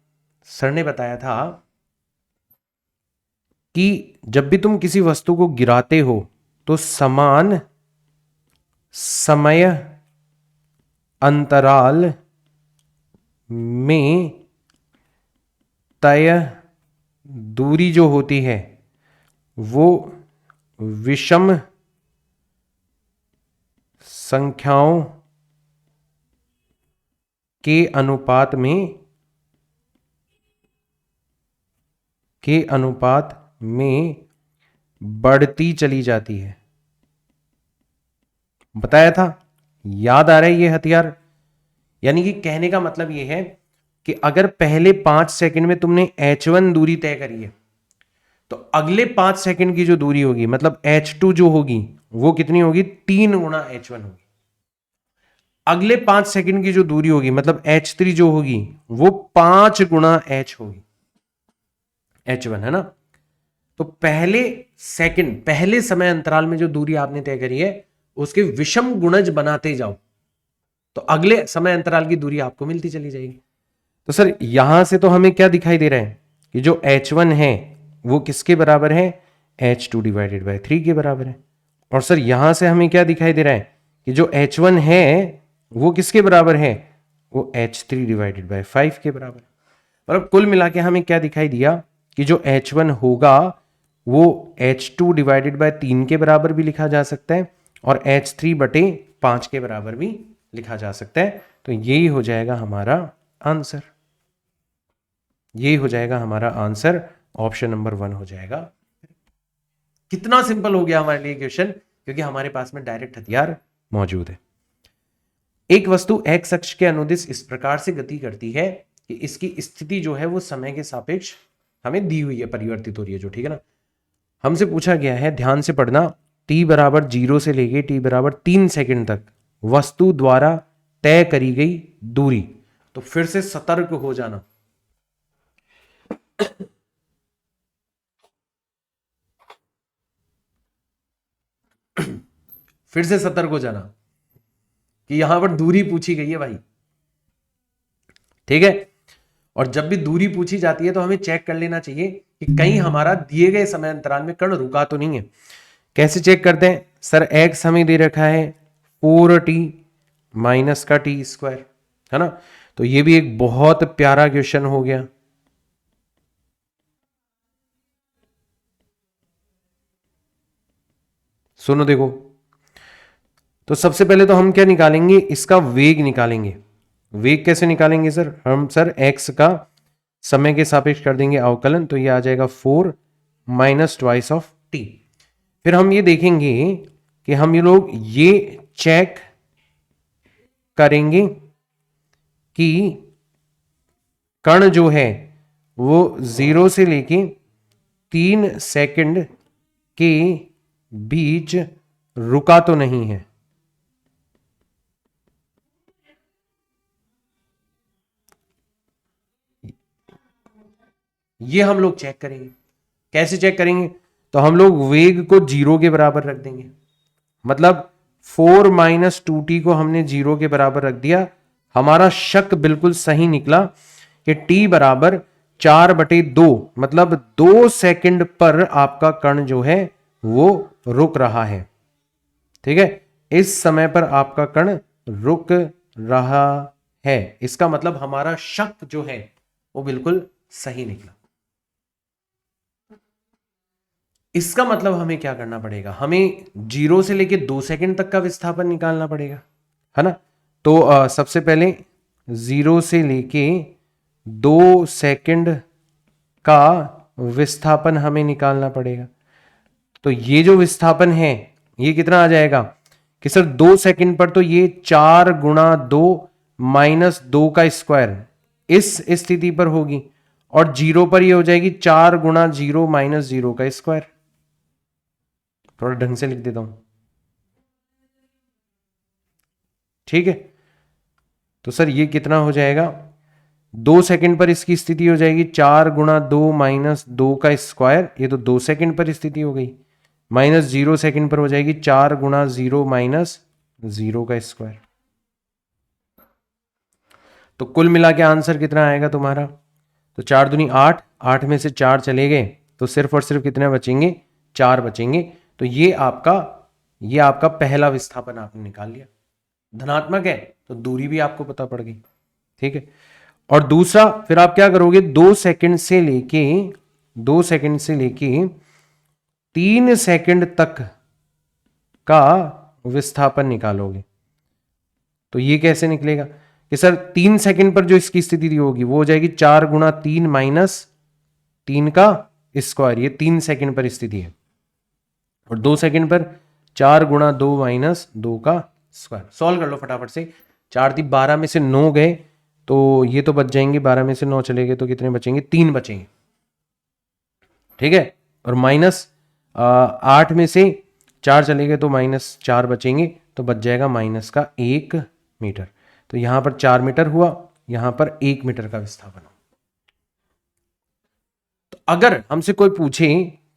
सर ने बताया था कि जब भी तुम किसी वस्तु को गिराते हो तो समान समय अंतराल में तय दूरी जो होती है वो विषम संख्याओं के अनुपात में बढ़ती चली जाती है। बताया था, याद आ रहा है ये हथियार। यानी कि कहने का मतलब ये है कि अगर पहले 5 सेकंड में तुमने h1 दूरी तय करी है, तो अगले 5 सेकंड की जो दूरी होगी, मतलब h2 जो होगी वो कितनी होगी, 3 गुणा h1 होगी। अगले 5 सेकंड की जो दूरी होगी, मतलब h3 जो होगी वो 5 गुणा h होगी, h1, है ना। तो पहले समय अंतराल में जो दूरी आपने तय करी है उसके विषम गुणज बनाते जाओ, तो अगले समय अंतराल की दूरी आपको मिलती चली जाएगी। तो सर यहां से तो हमें क्या दिखाई दे रहा है कि जो h1 है वो किसके बराबर है, h2 डिवाइडेड बाय 3 के बराबर है। और सर यहां से हमें क्या दिखाई दे रहा है कि जो h1 है वो किसके बराबर है, वो h3 डिवाइडेड बाय 5 के बराबर है। मतलब कुल मिला के हमें क्या दिखाई दिया कि जो h1 होगा वो h2 डिवाइडेड बाय 3 के बराबर भी लिखा जा सकता है और h3 बटे 5 के बराबर भी लिखा जा सकता है। तो यही हो जाएगा हमारा आंसर, यही हो जाएगा हमारा आंसर, ऑप्शन नंबर 1 हो जाएगा। कितना सिंपल हो गया हमारे लिए क्वेश्चन, क्योंकि हमारे पास में डायरेक्ट हथियार मौजूद है। एक वस्तु x अक्ष के अनुदिश इस प्रकार से गति करती है कि इसकी स्थिति जो है वो समय के सापेक्ष हमें दी हुई है, परिवर्तित हो रही है जो, ठीक है ना। हमसे पूछा गया है, ध्यान से पढ़ना, t बराबर 0 से लेके t बराबर 3 सेकंड तक वस्तु द्वारा तय करी गई दूरी। तो फिर से सतर्क हो जाना, फिर से सतर्क हो जाना कि यहां पर दूरी पूछी गई है भाई, ठीक है। और जब भी दूरी पूछी जाती है तो हमें चेक कर लेना चाहिए कि कहीं हमारा दिए गए समय अंतराल में कण रुका तो नहीं है। कैसे चेक करते हैं, सर x हमें दे रखा है 4t माइनस का t स्क्वायर, है ना। तो ये भी एक बहुत प्यारा क्वेश्चन हो गया। सुनो देखो, तो सबसे पहले तो हम क्या निकालेंगे, इसका वेग निकालेंगे। वेग कैसे निकालेंगे सर, हम सर x का समय के सापेक्ष कर देंगे अवकलन, तो ये आ जाएगा 4 माइनस ट्वाइस ऑफ t। फिर हम ये देखेंगे कि हम ये लोग ये चेक करेंगे कि कण जो है वो 0 से लेके 3 सेकंड के बीच रुका तो नहीं है। ये हम लोग चेक करेंगे। कैसे चेक करेंगे, तो हम लोग वेग को 0 के बराबर रख देंगे, मतलब 4 माइनस 2t को हमने 0 के बराबर रख दिया। हमारा शक बिल्कुल सही निकला कि t बराबर 4/2, मतलब 2 सेकंड पर आपका कण जो है वो रुक रहा है, ठीक है। इस समय पर आपका कण रुक रहा है, इसका मतलब हमारा शक जो है वो बिल्कुल सही निकला। इसका मतलब हमें क्या करना पड़ेगा, हमें 0 से लेके 2 सेकंड तक का विस्थापन निकालना पड़ेगा, है ना। तो सबसे पहले 0 से लेके 2 सेकंड का विस्थापन हमें निकालना पड़ेगा। तो ये जो विस्थापन है ये कितना आ जाएगा कि सर 2 सेकंड पर तो ये 4 गुणा 2 माइनस 2 का स्क्वायर इस स्थिति पर होगी, और 0 पर ये हो जाएगी 4 गुणा 0 माइनस 0 का स्क्वायर। थोड़ा ढंग से लिख देता हूं, ठीक है। तो सर ये कितना हो जाएगा, 2 सेकंड पर इसकी स्थिति हो जाएगी 4 गुणा 2 माइनस 2 का स्क्वायर, ये तो 2 सेकंड पर स्थिति हो गई, माइनस 0 सेकंड पर हो जाएगी 4 गुणा 0 माइनस 0 का स्क्वायर। तो कुल मिला के आंसर कितना आएगा तुम्हारा, तो 4 दूनी 8, 8 में से 4 चले गए तो सिर्फ और सिर्फ कितने बचेंगे, 4 बचेंगे। तो ये आपका पहला विस्थापन आपने निकाल लिया। धनात्मक है तो दूरी भी आपको पता पड़ गई, ठीक है। और दूसरा फिर आप क्या करोगे, 2 सेकंड से लेके 3 सेकंड तक का विस्थापन निकालोगे। तो ये कैसे निकलेगा कि सर 3 सेकंड पर जो इसकी स्थिति दी होगी वो हो जाएगी 4 गुणा 3 माइनस 3 का स्क्वायर, ये 3 सेकंड पर स्थिति है, और 2 सेकंड पर 4 गुणा 2 माइनस 2 का स्क्वायर। सॉल्व कर लो फटाफट से, 4 3 12 में से 9 गए तो ये तो बच जाएंगे, 12 में से 9 चले गए तो कितने बचेंगे, 3 बचेंगे, ठीक है। और माइनस 8 में से 4 चले गए तो माइनस 4 बचेंगे, तो बच जाएगा माइनस का 1 मीटर। तो यहां पर 4 मीटर हुआ, यहां पर 1 मीटर का विस्थापन हो। तो अगर हमसे कोई पूछे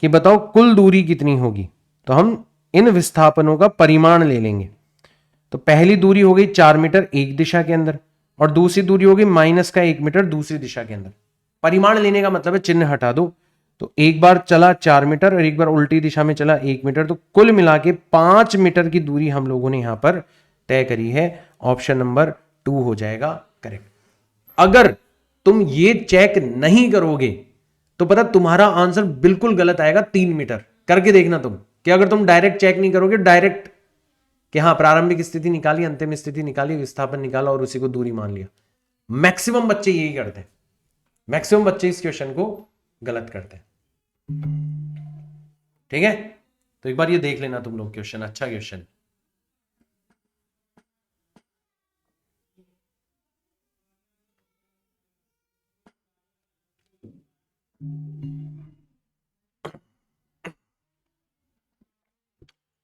कि बताओ कुल दूरी कितनी होगी, तो हम इन विस्थापनों का परिमाण ले लेंगे। तो पहली दूरी हो गई 4 मीटर एक दिशा के अंदर, और दूसरी दूरी हो गई माइनस का 1 मीटर दूसरी दिशा के अंदर। परिमाण लेने का मतलब है चिन्ह हटा दो, तो एक बार चला 4 मीटर और एक बार उल्टी दिशा में चला 1 मीटर, तो कुल मिला के 5 मीटर की दूरी हम लोगों ने यहां पर तय करी है। ऑप्शन नंबर 2 हो जाएगा करेक्ट। अगर तुम ये चेक नहीं करोगे तो पता तुम्हारा आंसर बिल्कुल गलत आएगा। 3 मीटर करके देखना तुम, कि अगर तुम डायरेक्ट चेक नहीं करोगे, डायरेक्ट कि हाँ प्रारंभिक स्थिति निकाली, अंतिम स्थिति निकाली, विस्थापन निकाला और उसी को दूरी मान लिया। मैक्सिमम बच्चे यही करते हैं, मैक्सिमम बच्चे इस क्वेश्चन को गलत करते हैं। ठीक है, तो एक बार ये देख लेना तुम लोग क्वेश्चन, अच्छा क्वेश्चन।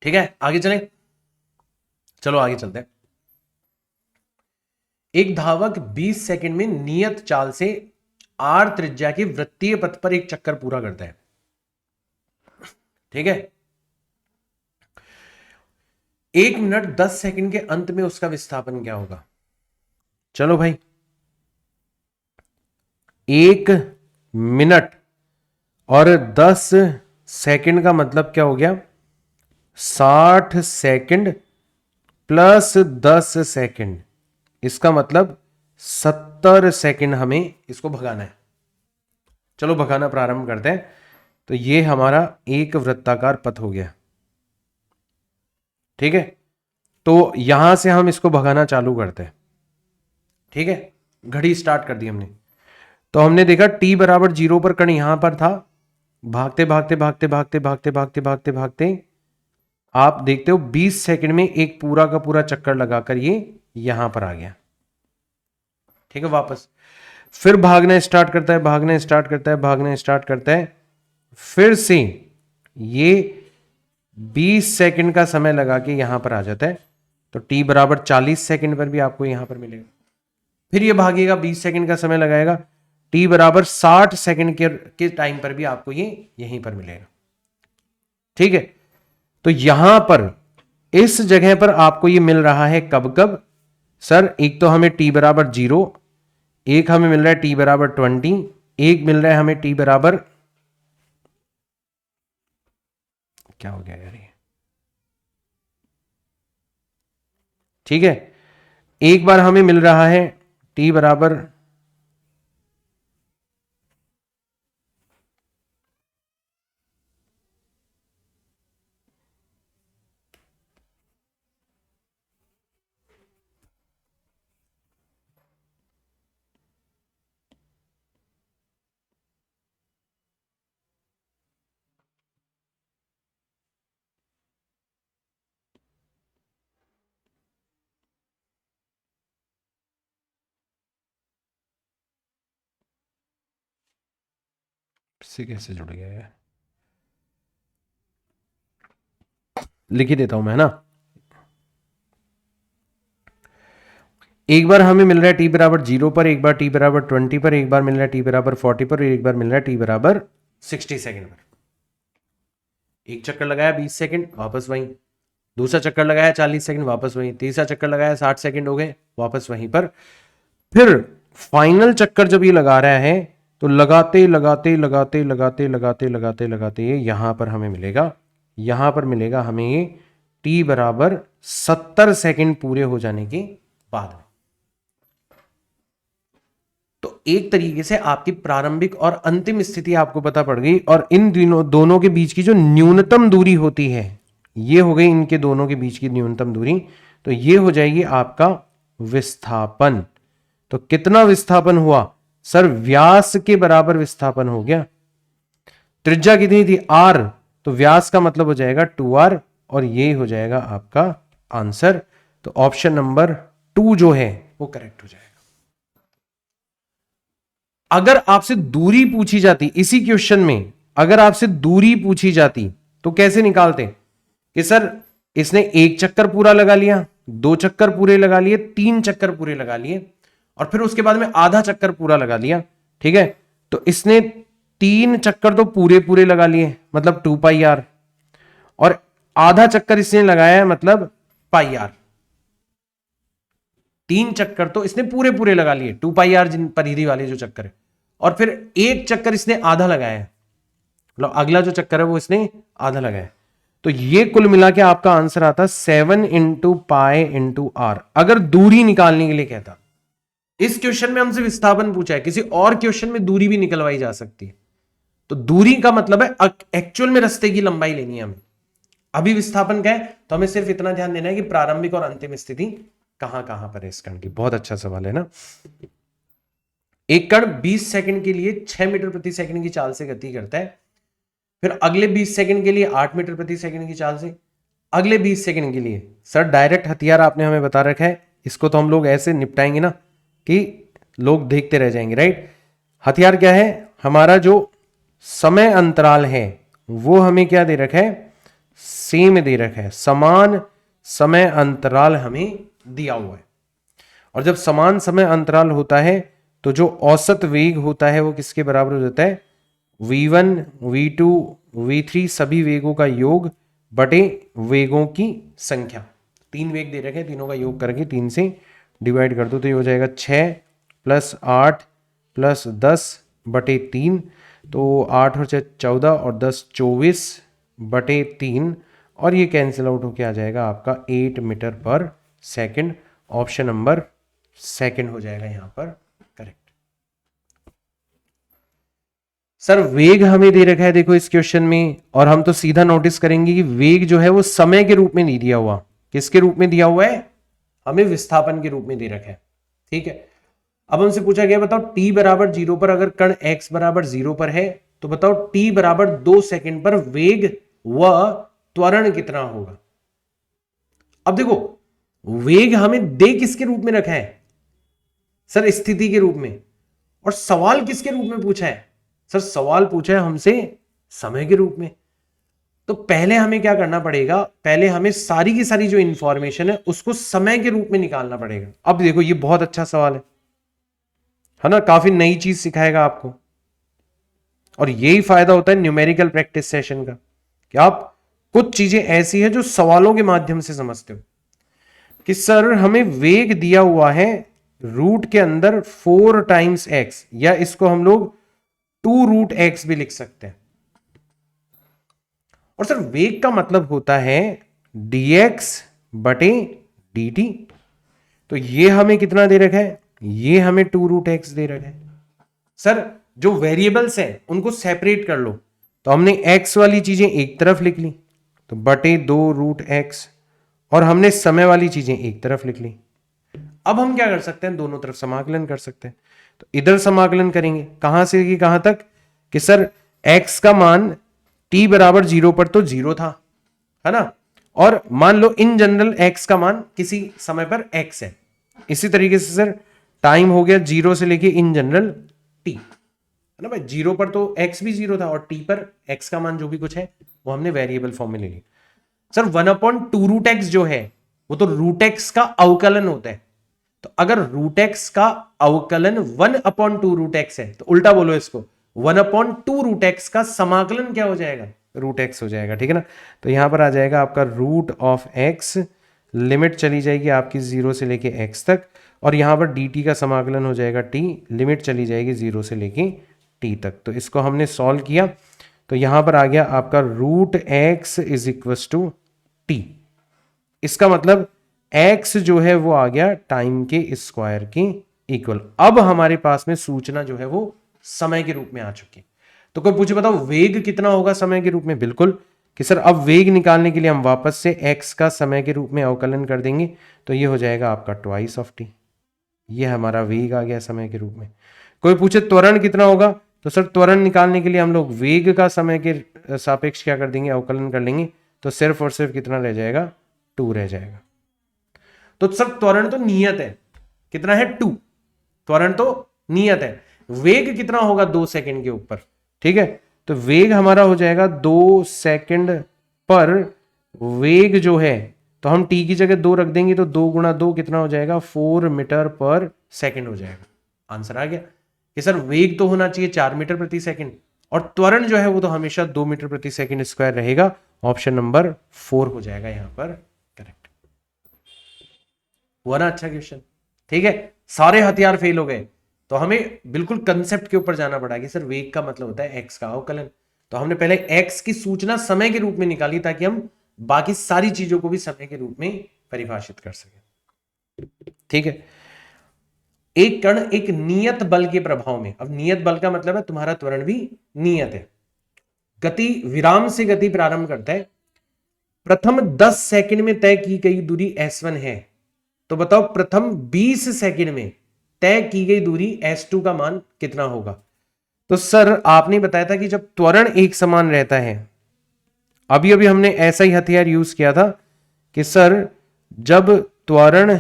ठीक है, आगे चलें। चलो आगे चलते हैं। एक धावक 20 सेकंड में नियत चाल से आर त्रिज्या के वृत्तीय पथ पर एक चक्कर पूरा करता है। ठीक है, 1 मिनट 10 सेकंड के अंत में उसका विस्थापन क्या होगा? चलो भाई, 1 मिनट और 10 सेकंड का मतलब क्या हो गया? 60 सेकंड प्लस 10 सेकंड, इसका मतलब 70 सेकंड हमें इसको भगाना है। चलो भगाना प्रारंभ करते हैं। तो ये हमारा एक वृत्ताकार पथ हो गया। ठीक है, तो यहां से हम इसको भगाना चालू करते हैं। ठीक है, घड़ी स्टार्ट कर दी हमने। तो हमने देखा t बराबर 0 पर कण यहां पर था, भागते भागते भागते भागते भागते भागते भागते भागते आप देखते हो 20 सेकंड में एक पूरा का पूरा चक्कर लगाकर ये यहां पर आ गया। ठीक है, वापस फिर भागना स्टार्ट करता है, भागना स्टार्ट करता है, भागना स्टार्ट करता है, फिर से ये 20 सेकंड का समय लगा के यहां पर आ जाता है। तो t बराबर 40 सेकंड पर भी आपको यहां पर मिलेगा। फिर ये भागेगा, 20 सेकंड का समय लगाएगा, t बराबर 60 सेकंड के टाइम पर भी आपको ये यहीं पर मिलेगा। ठीक है, तो यहां पर इस जगह पर आपको ये मिल रहा है कब कब? सर एक तो हमें t बराबर 0, एक हमें मिल रहा है t बराबर 20, एक मिल रहा है हमें t बराबर, क्या हो गया यार ये? ठीक है, एक बार हमें मिल रहा है t बराबर से कैसे जुड़ गया है, लिख ही देता हूं मैं ना। एक बार हमें मिल रहा है t बराबर 0 पर, एक बार t बराबर 20 पर, एक बार मिल रहा है t बराबर 40 पर, एक बार मिल रहा है t बराबर 60 सेकंड पर। एक चक्कर लगाया 20 सेकंड, वापस वहीं। दूसरा चक्कर लगाया 40 सेकंड, वापस वहीं। तीसरा चक्कर लगाया 60 सेकंड हो गए, वापस वहीं पर। फिर फाइनल चक्कर जब ये लगा रहा है तो लगाते लगाते लगाते लगाते लगाते लगाते लगाते ये यहां पर हमें मिलेगा, यहां पर मिलेगा हमें ये t बराबर 70 सेकंड पूरे हो जाने के बाद में। तो एक तरीके से आपकी प्रारंभिक और अंतिम स्थिति आपको पता पड़ गई, और इन दोनों के बीच की जो न्यूनतम दूरी होती है ये हो गई इनके दोनों के बीच की न्यूनतम दूरी। तो ये हो जाएगी आपका विस्थापन। तो कितना विस्थापन हुआ? सर व्यास के बराबर विस्थापन हो गया। त्रिज्या कितनी थी? r, तो व्यास का मतलब हो जाएगा 2r, और ये हो जाएगा आपका आंसर। तो ऑप्शन नंबर 2 जो है वो करेक्ट हो जाएगा। अगर आपसे दूरी पूछी जाती इसी क्वेश्चन में, अगर आपसे दूरी पूछी जाती तो कैसे निकालते कि सर इसने एक चक्कर पूरा लगा लिया, 2 चक्कर पूरे लगा लिए, 3 चक्कर पूरे लगा लिए, और फिर उसके बाद में आधा चक्कर पूरा लगा लिया। ठीक है, तो इसने 3 चक्कर तो पूरे पूरे लगा लिए, मतलब 2 पाई आर, और आधा चक्कर इसने लगाया मतलब पाई आर। 3 चक्कर तो इसने पूरे पूरे लगा लिए, 2 पाई आर जिन परिधि वाले जो चक्कर है, और फिर एक चक्कर इसने आधा लगाया है, मतलब अगला जो चक्कर है वो इसने आधा लगाया। तो ये कुल मिला के आपका आंसर आता 7 इंटू पाई इंटू आर, अगर दूरी निकालने के लिए कहता। इस क्वेश्चन में हमसे विस्थापन पूछा है, किसी और क्वेश्चन में दूरी भी निकलवाई जा सकती है। तो दूरी का मतलब है एक्चुअल में रास्ते की लंबाई लेनी है हमें। अभी विस्थापन क्या है, तो हमें सिर्फ इतना ध्यान देना है कि प्रारंभिक और अंतिम स्थिति कहां कहां पर है इस कण की। बहुत अच्छा सवाल है ना। एक कण 20 सेकंड के लिए 6 मीटर प्रति सेकंड की चाल से गति करता है, फिर अगले 20 सेकंड के लिए 8 मीटर प्रति सेकंड की चाल से, अगले 20 सेकंड के लिए। सर डायरेक्ट हथियार आपने हमें बता रखा है, इसको तो हम लोग ऐसे निपटाएंगे ना कि लोग देखते रह जाएंगे, राइट। हथियार क्या है, हमारा जो समय अंतराल है वो हमें क्या दे रखा है, सेम दे रखा है, समान समय अंतराल हमें दिया हुआ है। और जब समान समय अंतराल होता है तो जो औसत वेग होता है वो किसके बराबर हो जाता है, v1 v2 v3 सभी वेगों का योग बटे वेगों की संख्या। 3 वेग दे रखे हैं, तीनों का योग करके 3 से डिवाइड कर दो तो ये हो जाएगा 6 + 8 + 10 बटे 3। तो 8 और 6 14 और 10 24 बटे 3, और ये कैंसिल आउट होके आ जाएगा आपका 8 मीटर पर सेकंड। ऑप्शन नंबर सेकंड हो जाएगा यहां पर करेक्ट। सर वेग हमें दे रखा है देखो इस क्वेश्चन में, और हम तो सीधा नोटिस करेंगे कि वेग जो है वो समय के रूप में नहीं दिया हुआ। किसके रूप में दिया हुआ है, हमें विस्थापन के रूप में दे रखा है, ठीक है। अब हमसे पूछा गया बताओ t बराबर 0 पर अगर कण x बराबर 0 पर है तो बताओ t बराबर 2 सेकंड पर वेग व त्वरण कितना होगा। अब देखो वेग हमें दे किसके रूप में रखा है, सर स्थिति के रूप में, और सवाल किसके रूप में पूछा है, सर सवाल पूछा है हमसे समय के रूप में। तो पहले हमें क्या करना पड़ेगा, पहले हमें सारी की सारी जो इंफॉर्मेशन है उसको समय के रूप में निकालना पड़ेगा। अब देखो ये बहुत अच्छा सवाल है ना, काफी नई चीज सिखाएगा आपको, और यही फायदा होता है न्यूमेरिकल प्रैक्टिस सेशन का कि आप कुछ चीजें ऐसी है जो सवालों के माध्यम से समझते हो। कि सर हमें वेग दिया हुआ है रूट के अंदर 4 टाइम्स x, या इसको हम लोग 2√x भी लिख सकते हैं। और सर वेग का मतलब होता है dx बटे dt। तो ये हमें कितना दे रखा है, ये हमें 2√x दे रखा है। सर जो वेरिएबल्स हैं उनको सेपरेट कर लो, तो हमने x वाली चीजें एक तरफ लिख ली तो बटे 2√x, और हमने समय वाली चीजें एक तरफ लिख ली। अब हम क्या कर सकते हैं, दोनों तरफ समाकलन कर सकते हैं। तो इधर समाकलन करेंगे कहां से कि कहां तक, कि सर x का मान t बराबर 0 पर तो 0 था, है ना, और मान लो इन जनरल x का मान किसी समय पर x है। इसी तरीके से सर टाइम हो गया 0 से लेके इन जनरल t, है ना भाई। 0 पर तो x भी 0 था और t पर x का मान जो भी कुछ है वो हमने वेरिएबल फॉर्म में ले लिया। सर 1/2√x जो है वो तो √x का अवकलन होता है। तो अगर √x का अवकलन 1/2√x है तो उल्टा बोलो इसको, 1/2√x का समाकलन क्या हो जाएगा, √x हो जाएगा, ठीक है ना। तो यहां पर आ जाएगा आपका √x, लिमिट चली जाएगी आपकी 0 से लेके x तक, और यहां पर dt का समाकलन हो जाएगा t, लिमिट चली जाएगी 0 से लेके t तक। तो इसको हमने सॉल्व किया तो यहां पर आ गया आपका √x = t। इसका मतलब x जो है वो आ गया टाइम के स्क्वायर के इक्वल। अब हमारे पास में सूचना जो है वो समय के रूप में आ चुकी। तो कोई पूछे बताओ वेग कितना होगा समय के रूप में, बिल्कुल कि सर अब वेग निकालने के लिए हम वापस से x का समय के रूप में अवकलन कर देंगे, तो ये हो जाएगा आपका ट्वाइस ऑफ t। ये हमारा वेग आ गया समय के रूप में। कोई पूछे त्वरण कितना होगा, तो सर त्वरण निकालने के लिए हम लोग वेग का समय के सापेक्ष क्या कर देंगे, अवकलन कर लेंगे, तो सिर्फ और सिर्फ कितना रह जाएगा, 2 रह जाएगा। तो सर त्वरण तो नियत है, कितना है 2, त्वरण तो नियत है। वेग कितना होगा 2 सेकंड के ऊपर, ठीक है। तो वेग हमारा हो जाएगा 2 सेकंड पर, वेग जो है तो हम t की जगह 2 रख देंगे तो 2 × 2 कितना हो जाएगा, 4 मीटर पर सेकंड हो जाएगा। आंसर आ गया कि सर वेग तो होना चाहिए 4 मीटर प्रति सेकंड, और त्वरण जो है वो तो हमेशा 2 मीटर प्रति सेकंड स्क्वायर रहेगा। ऑप्शन नंबर 4 हो जाएगा यहां पर करेक्ट। हुआ ना अच्छा क्वेश्चन, ठीक है। सारे हथियार फेल हो गए, तो हमें बिल्कुल कंसेप्ट के ऊपर जाना पड़ा कि सर वेग का मतलब होता है x का अवकलन। तो हमने पहले x की सूचना समय के रूप में निकाली ताकि हम बाकी सारी चीजों को भी समय के रूप में परिभाषित कर सकें। ठीक है, एक कण एक नियत बल के प्रभाव में, अब नियत बल का मतलब है तुम्हारा त्वरण भी नियत है, गति विराम से गति प्रारंभ करता है, प्रथम 10 सेकंड में तय की गई दूरी s1 है, तो बताओ प्रथम 20 सेकंड में तय की गई दूरी s2 का मान कितना होगा। तो सर आपने बताया था कि जब त्वरण एक समान रहता है, अभी अभी हमने ऐसा ही हथियार यूज किया था कि सर जब त्वरण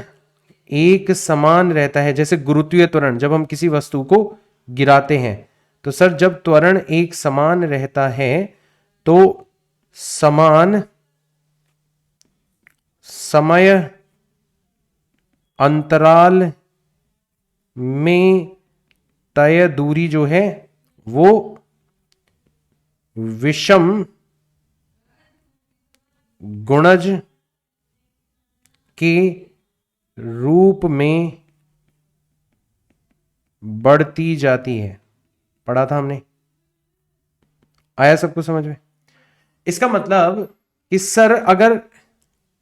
एक समान रहता है, जैसे गुरुत्वीय त्वरण, जब हम किसी वस्तु को गिराते हैं, तो सर जब त्वरण एक समान रहता है तो समान समय अंतराल में तय दूरी जो है वो विषम गुणज के रूप में बढ़ती जाती है। पढ़ा था हमने, आया सबको समझ में? इसका मतलब कि सर अगर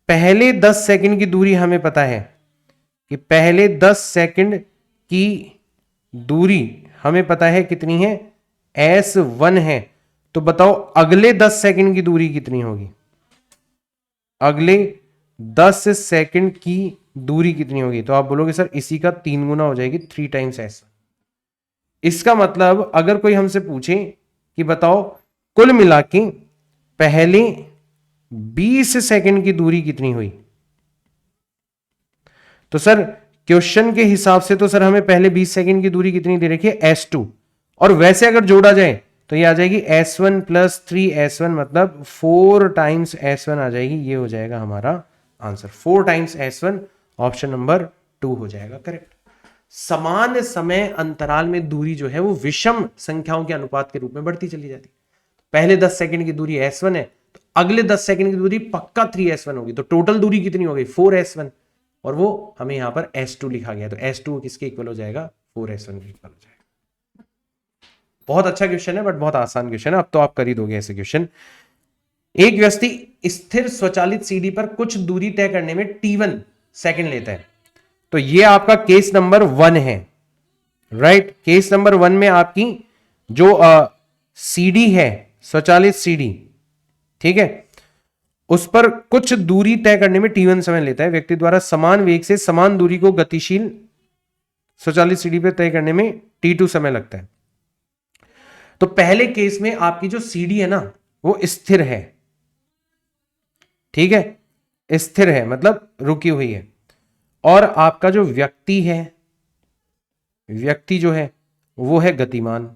पहले 10 सेकंड की दूरी हमें पता है कि पहले 10 सेकंड की दूरी हमें पता है कितनी है, s1 है, तो बताओ अगले 10 सेकंड की दूरी कितनी होगी, अगले 10 सेकंड की दूरी कितनी होगी। तो आप बोलोगे सर इसी का 3 गुना हो जाएगी, 3 टाइम्स s। इसका मतलब अगर कोई हमसे पूछे कि बताओ कुल मिला के पहले 20 सेकंड की दूरी कितनी हुई, तो सर क्वेश्चन के हिसाब से तो सर हमें पहले 20 सेकंड की दूरी कितनी दे रखी है, s2, और वैसे अगर जोड़ा जाए तो ये आ जाएगी s1 प्लस 3s1, मतलब 4 टाइम्स s1 आ जाएगी। ये हो जाएगा हमारा answer, 4 times s1, option number 2 हो जाएगा करेक्ट। समान समय अंतराल में दूरी जो है वो विषम संख्याओं के अनुपात के रूप में बढ़ती चली जाती है। पहले 10 सेकंड की दूरी s1 है, तो अगले 10 सेकंड की दूरी पक्का 3s1 होगी, तो टोटल दूरी कितनी हो गई, 4s1, और वो हमें यहां पर s2 लिखा गया, तो s2 किसके इक्वल हो जाएगा, 4s1 के इक्वल हो जाएगा। बहुत अच्छा क्वेश्चन है, बट बहुत आसान क्वेश्चन है, अब तो आप कर ही दोगे ऐसे क्वेश्चन। एक व्यक्ति स्थिर स्वचालित सीढ़ी पर कुछ दूरी तय करने में t1 सेकंड लेता है, तो ये आपका केस नंबर 1 है, राइट। केस नंबर 1 में आपकी जो सीढ़ी है, स्वचालित सीढ़ी, ठीक है, उस पर कुछ दूरी तय करने में t1 समय लेता है, व्यक्ति द्वारा समान वेग से समान दूरी को गतिशील स्वचालित सीढ़ी पर तय करने में t2 समय लगता है। तो पहले केस में आपकी जो सीढ़ी है ना वो स्थिर है, ठीक है, स्थिर है मतलब रुकी हुई है, और आपका जो व्यक्ति है, व्यक्ति जो है वो है गतिमान,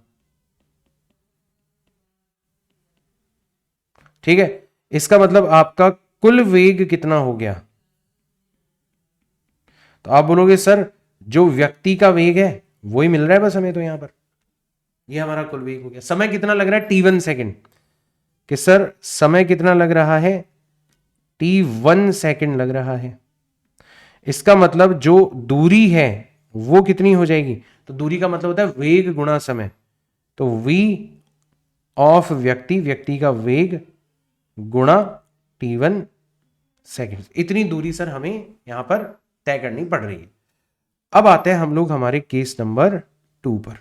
ठीक है। इसका मतलब आपका कुल वेग कितना हो गया, तो आप बोलोगे सर जो व्यक्ति का वेग है वही मिल रहा है बस हमें, तो यहां पर ये हमारा कुल वेग हो गया। समय कितना लग रहा है, t1 सेकंड, कि सर समय कितना लग रहा है, t1 सेकंड लग रहा है। इसका मतलब जो दूरी है वो कितनी हो जाएगी, तो दूरी का मतलब होता है वेग गुणा समय, तो v ऑफ व्यक्ति, व्यक्ति का वेग गुणा t1 सेकंड, इतनी दूरी सर हमें यहां पर तय करनी पड़ रही है। अब आते हैं हम लोग हमारे केस नंबर 2 पर,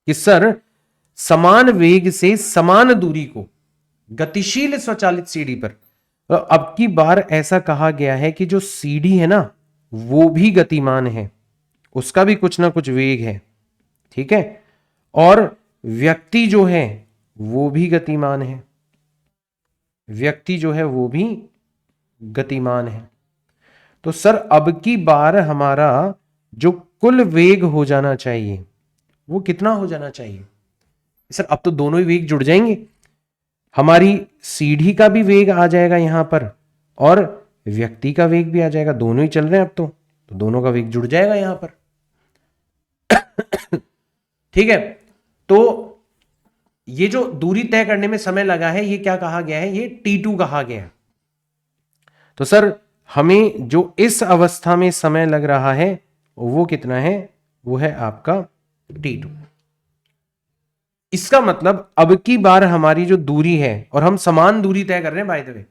कि सर समान वेग से समान दूरी को गतिशील स्वचालित सीढ़ी पर, तो अब की बार ऐसा कहा गया है कि जो सीढ़ी है ना वो भी गतिमान है, उसका भी कुछ ना कुछ वेग है, ठीक है, और व्यक्ति जो है वो भी गतिमान है, व्यक्ति जो है वो भी गतिमान है। तो सर अब की बार हमारा जो कुल वेग हो जाना चाहिए वो कितना हो जाना चाहिए, सर अब तो दोनों ही वेग जुड़ जाएंगे, हमारी सीढ़ी का भी वेग आ जाएगा यहां पर और व्यक्ति का वेग भी आ जाएगा, दोनों ही चल रहे हैं अब तो दोनों का वेग जुड़ जाएगा यहां पर ठीक है। तो ये जो दूरी तय करने में समय लगा है ये क्या कहा गया है, ये t2 कहा गया है। तो सर हमें जो इस अवस्था में समय लग रहा है वो कितना है, वो है आपका t2। इसका मतलब अब की बार हमारी जो दूरी है, और हम समान दूरी तय कर रहे हैं बाय द वे,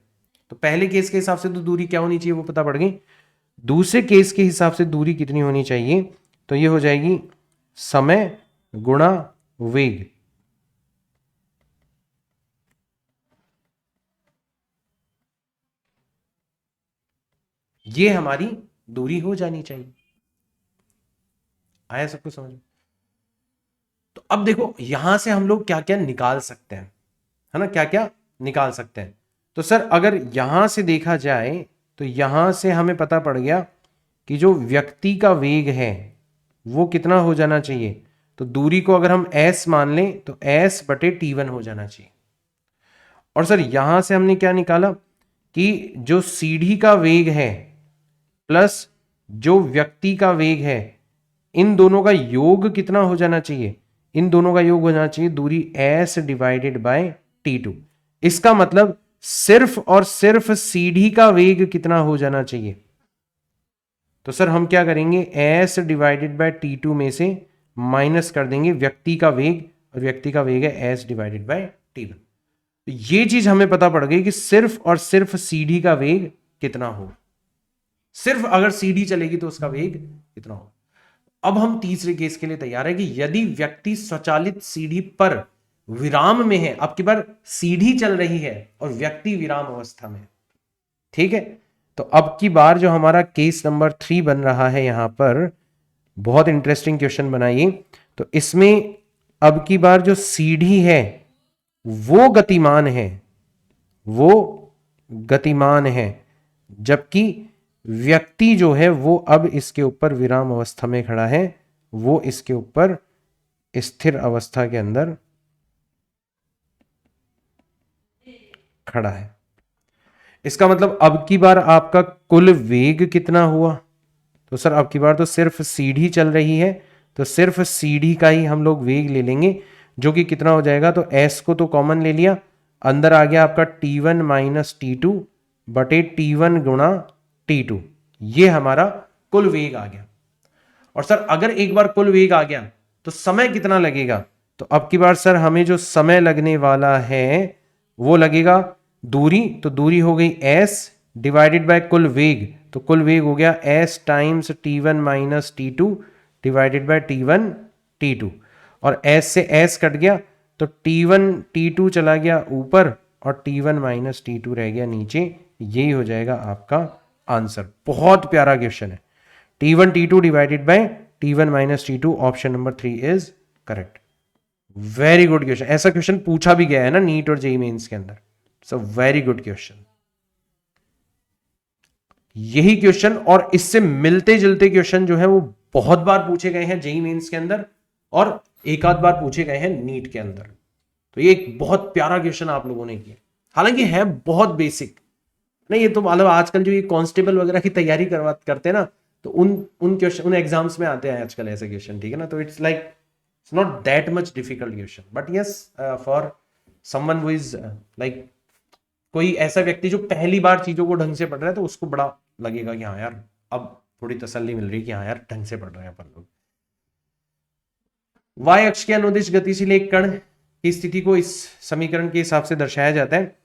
तो पहले केस के हिसाब से तो दूरी क्या होनी चाहिए वो पता पड़ गई। दूसरे केस के हिसाब से दूरी कितनी होनी चाहिए, तो ये हो जाएगी समय गुणा वेग। ये हमारी दूरी हो जानी चाहिए। आया सबको समझ में? तो अब देखो यहां से हम लोग क्या क्या निकाल सकते हैं, है ना, क्या क्या निकाल सकते हैं। तो सर अगर यहां से देखा जाए तो यहां से हमें पता पड़ गया कि जो व्यक्ति का वेग है वो कितना हो जाना चाहिए। तो दूरी को अगर हम s मान लें तो s बटे t1 हो जाना चाहिए। और सर यहां से हमने क्या निकाला कि जो सीढ़ी का वेग है प्लस जो व्यक्ति का वेग है, इन दोनों का योग कितना हो जाना चाहिए, इन दोनों का योग हो जाना चाहिए दूरी s डिवाइडेड बाय t2। इसका मतलब सिर्फ और सिर्फ सीढ़ी का वेग कितना हो जाना चाहिए। तो सर हम क्या करेंगे, s डिवाइडेड बाय t2 में से माइनस कर देंगे व्यक्ति का वेग, और व्यक्ति का वेग है s डिवाइडेड बाय t1। तो ये चीज हमें पता पड़ गई कि सिर्फ और सिर्फ सीढ़ी का वेग कितना हो, सिर्फ अगर सीढ़ी चलेगी तो उसका वेग कितना हो। अब हम तीसरे केस के लिए तैयार है कि यदि व्यक्ति स्वचालित सीढ़ी पर विराम में है, अब की बार सीढ़ी चल रही है और व्यक्ति विराम अवस्था में, ठीक है। तो अब की बार जो हमारा केस नंबर 3 बन रहा है यहां पर, बहुत इंटरेस्टिंग क्वेश्चन बनाइए। तो इसमें अब की बार जो सीढ़ी है वो गतिमान है, वो गतिमान है, जबकि व्यक्ति जो है वो अब इसके ऊपर विराम अवस्था में खड़ा है, वो इसके ऊपर स्थिर अवस्था के अंदर खड़ा है। इसका मतलब अब की बार आपका कुल वेग कितना हुआ, तो सर अब की बार तो सिर्फ सीढ़ी चल रही है, तो सिर्फ सीढ़ी का ही हम लोग वेग ले लेंगे, जो कि कितना हो जाएगा, तो s को तो कॉमन ले लिया, अंदर आ गया आपका t1 माइनस t2 बटे t1 गुणा t2, ये हमारा कुल वेग आ गया। और सर अगर एक बार कुल वेग आ गया तो समय कितना लगेगा, तो अब की बार सर हमें जो समय लगने वाला है वो लगेगा दूरी, तो दूरी हो गई s डिवाइडेड बाय कुल वेग, तो कुल वेग हो गया s times t1 minus t2 divided by t1 t2, और s से s कट गया तो t1 t2 चला गया ऊपर और t1 माइनस t2 रह गया नीचे। यही हो जाएगा आपका आंसर। बहुत प्यारा क्वेश्चन है। t1 t2 divided by t1 minus t2, option number 3 is correct. Very good question, ऐसा क्वेश्चन पूछा भी गया है ना नीट और जेईई मेंस के अंदर। So very good question. यही क्वेश्चन और इससे मिलते जुलते क्वेश्चन जो है वो बहुत बार पूछे गए हैं जेईई मेंस के अंदर, और एक आध बार पूछे गए हैं नीट के अंदर। तो ये एक बहुत प्यारा क्वेश्चन आप लोगों ने किया, हालांकि है बहुत बेसिक नहीं, ये तो मतलब आजकल जो ये कांस्टेबल वगैरह की तैयारी करते हैं ना, तो उन क्वेश्चन उन एग्जाम्स में आते हैं आजकल ऐसे क्वेश्चन, ठीक है ना। तो it's like it's not that much difficult question, but yes for someone who is like कोई ऐसा व्यक्ति जो पहली बार चीजों को ढंग से पढ़ रहा है, तो उसको बड़ा लगेगा कि हाँ यार अब थोड़ी तसल्ली मिल रही है कि हाँ यार ढंग से पढ़ रहे हैं अपन लोग। वाई अक्ष के अनुदिश गतिशील एक कण की स्थिति को इस समीकरण के हिसाब से दर्शाया जाता है।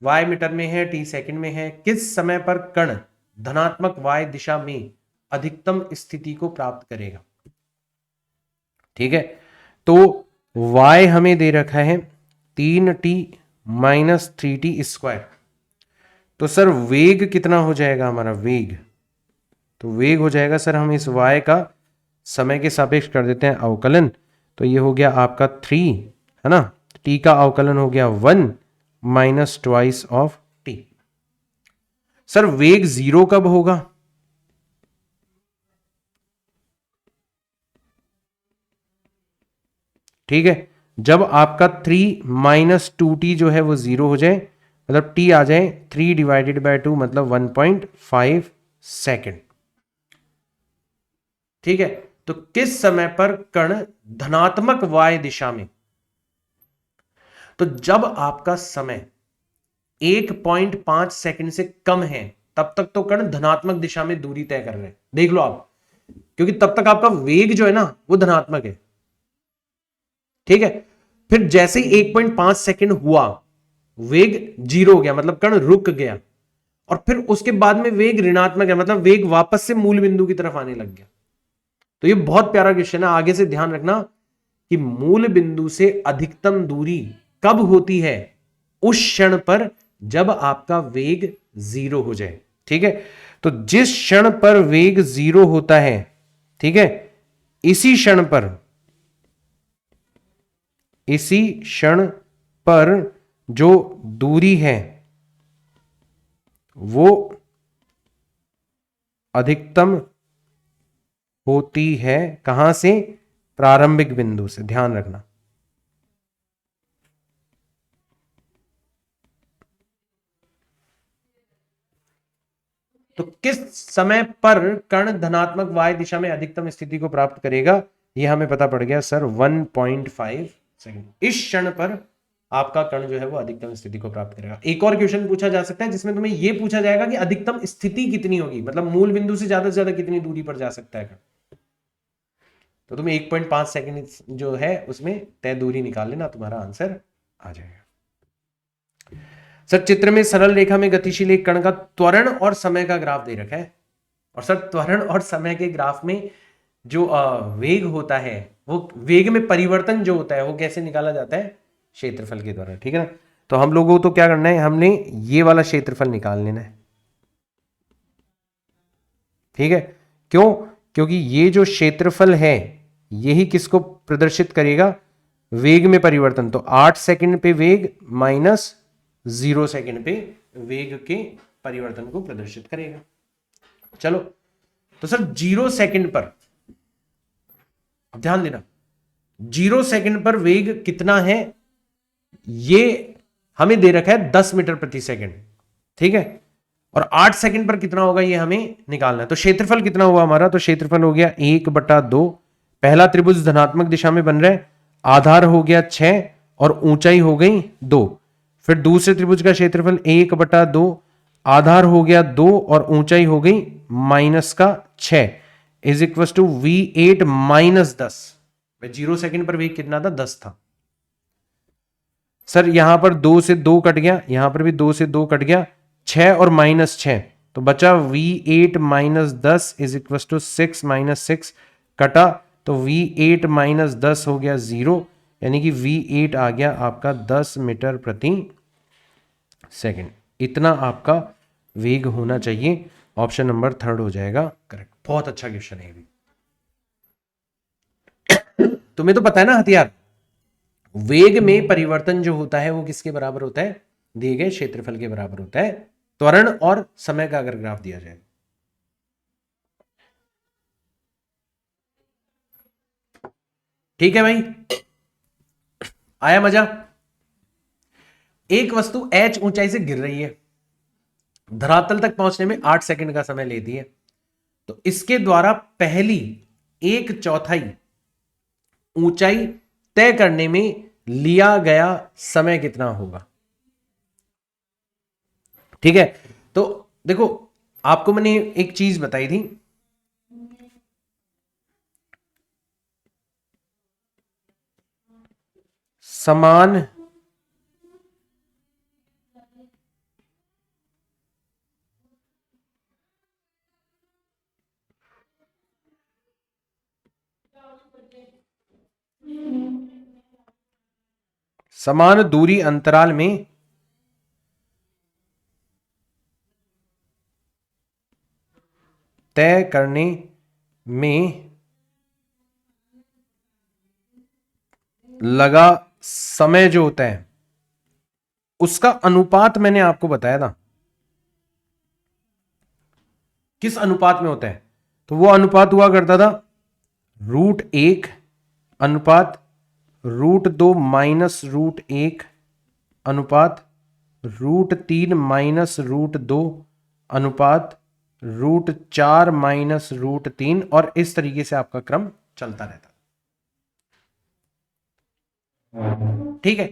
y मीटर में है, t सेकंड में है, किस समय पर कण धनात्मक y दिशा में अधिकतम स्थिति को प्राप्त करेगा। ठीक है, तो y हमें दे रखा है 3t माइनस 3t स्क्वायर। तो सर वेग कितना हो जाएगा हमारा वेग, तो वेग हो जाएगा सर, हम इस y का समय के सापेक्ष कर देते हैं अवकलन, तो ये हो गया आपका 3, है ना, t का अवकलन हो गया 1 minus twice of t। Sir वेग 0 कब होगा, ठीक है, जब आपका 3 माइनस 2t जो है वो 0 हो जाए, मतलब t आ जाए 3 डिवाइडेड बाय 2 मतलब 1.5 सेकेंड। ठीक है, तो किस समय पर कण धनात्मक y दिशा में, तो जब आपका समय 1.5 सेकंड से कम है तब तक तो कण धनात्मक दिशा में दूरी तय कर रहे हैं, देख लो आप, क्योंकि तब तक आपका वेग जो है ना वो धनात्मक है। ठीक है, फिर जैसे ही 1.5 सेकंड हुआ वेग 0 हो गया, मतलब कण रुक गया, और फिर उसके बाद में वेग ऋणात्मक है, मतलब वेग वापस से मूल बिंदु की तरफ आने लग गया। तो ये बहुत प्यारा क्वेश्चन है, आगे से ध्यान रखना कि मूल बिंदु से अधिकतम दूरी कब होती है, उस क्षण पर जब आपका वेग 0 हो जाए। ठीक है, तो जिस क्षण पर वेग 0 होता है, ठीक है, इसी क्षण पर जो दूरी है वो अधिकतम होती है। कहां से? प्रारंभिक बिंदु से, ध्यान रखना। तो किस समय पर कण धनात्मक y दिशा में अधिकतम स्थिति को प्राप्त करेगा, यह हमें पता पड़ गया सर 1.5 सेकंड। इस क्षण पर आपका कण जो है वो अधिकतम स्थिति को प्राप्त करेगा। एक और क्वेश्चन पूछा जा सकता है जिसमें तुम्हें यह पूछा जाएगा कि अधिकतम स्थिति कितनी होगी, मतलब मूल बिंदु से ज्यादा कितनी दूरी पर जा सकता है कण। तो तुम्हें 1.5 सेकंड जो है उसमें तय दूरी निकाल लेना, तुम्हारा आंसर आ जाएगा। सर चित्र में सरल रेखा में गतिशील एक कण का त्वरण और समय का ग्राफ दे रखा है, और सर त्वरण और समय के ग्राफ में जो वेग होता है, वो वेग में परिवर्तन जो होता है वो कैसे निकाला जाता है? क्षेत्रफल के द्वारा। ठीक है ना, तो हम लोगों को तो क्या करना है, हमने ये वाला क्षेत्रफल निकाल लेना है। ठीक है, क्यों? क्योंकि ये जो क्षेत्रफल है यही किसको प्रदर्शित करेगा? वेग में परिवर्तन। तो 8 सेकंड पे वेग माइनस 0 सेकंड पे वेग के परिवर्तन को प्रदर्शित करेगा। चलो, तो सर 0 सेकंड पर ध्यान देना, 0 सेकंड पर वेग कितना है ये हमें दे रखा है 10 मीटर प्रति सेकंड। ठीक है, और 8 सेकंड पर कितना होगा ये हमें निकालना है। तो क्षेत्रफल कितना हुआ हमारा? तो क्षेत्रफल हो गया 1/2। पहला त्रिभुज धनात्मक दिशा में बन रहा है, आधार हो गया 6 और ऊंचाई हो गई 2। फिर दूसरे त्रिभुज का क्षेत्रफल 1/2, आधार हो गया 2 और ऊंचाई हो गई -6 is equal to V8 -10। 0 second पर वेग कितना था? 10 था। सर यहां पर 2 से 2 कट गया, यहां पर भी 2 से 2 कट गया, 6 और -6 तो बचा V8 -10 इज इक्वल टू 6 -6 कटा, तो V8 -10 हो गया 0, यानी कि V8 आ गया आपका 10 मीटर प्रति सेकंड। इतना आपका वेग होना चाहिए। ऑप्शन नंबर 3 हो जाएगा करेक्ट। बहुत अच्छा क्वेश्चन है ये। तुम्हें तो पता है ना हथियार, वेग में परिवर्तन जो होता है वो किसके बराबर होता है? दिए गए क्षेत्रफल के बराबर होता है, त्वरण और समय का अगर ग्राफ दिया जाए। ठीक है भाई, आया मजा? एक वस्तु h ऊंचाई से गिर रही है, धरातल तक पहुंचने में 8 सेकंड का समय लेती है, तो इसके द्वारा पहली 1/4 ऊंचाई तय करने में लिया गया समय कितना होगा? ठीक है, तो देखो आपको मैंने एक चीज बताई थी, समान समान दूरी अंतराल में तय करने में लगा समय जो होता है उसका अनुपात मैंने आपको बताया था। किस अनुपात में होता है? तो वो अनुपात हुआ करता था √1 अनुपात √2 माइनस √1 अनुपात √3 माइनस √2 अनुपात √4 माइनस √3, और इस तरीके से आपका क्रम चलता रहता। ठीक है,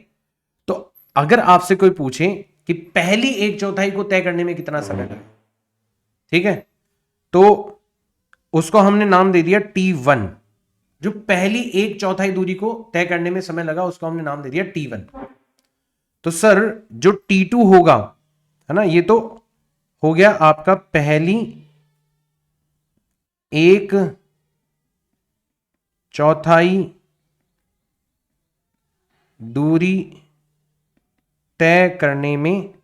तो अगर आपसे कोई पूछे कि पहली 1/4 को तय करने में कितना समय लगा, ठीक है, तो उसको हमने नाम दे दिया T1। जो पहली एक चौथाई दूरी को तय करने में समय लगा उसको हमने नाम दे दिया T1। तो सर जो T2 होगा, है ना, ये तो हो गया आपका पहली एक चौथाई दूरी तय करने में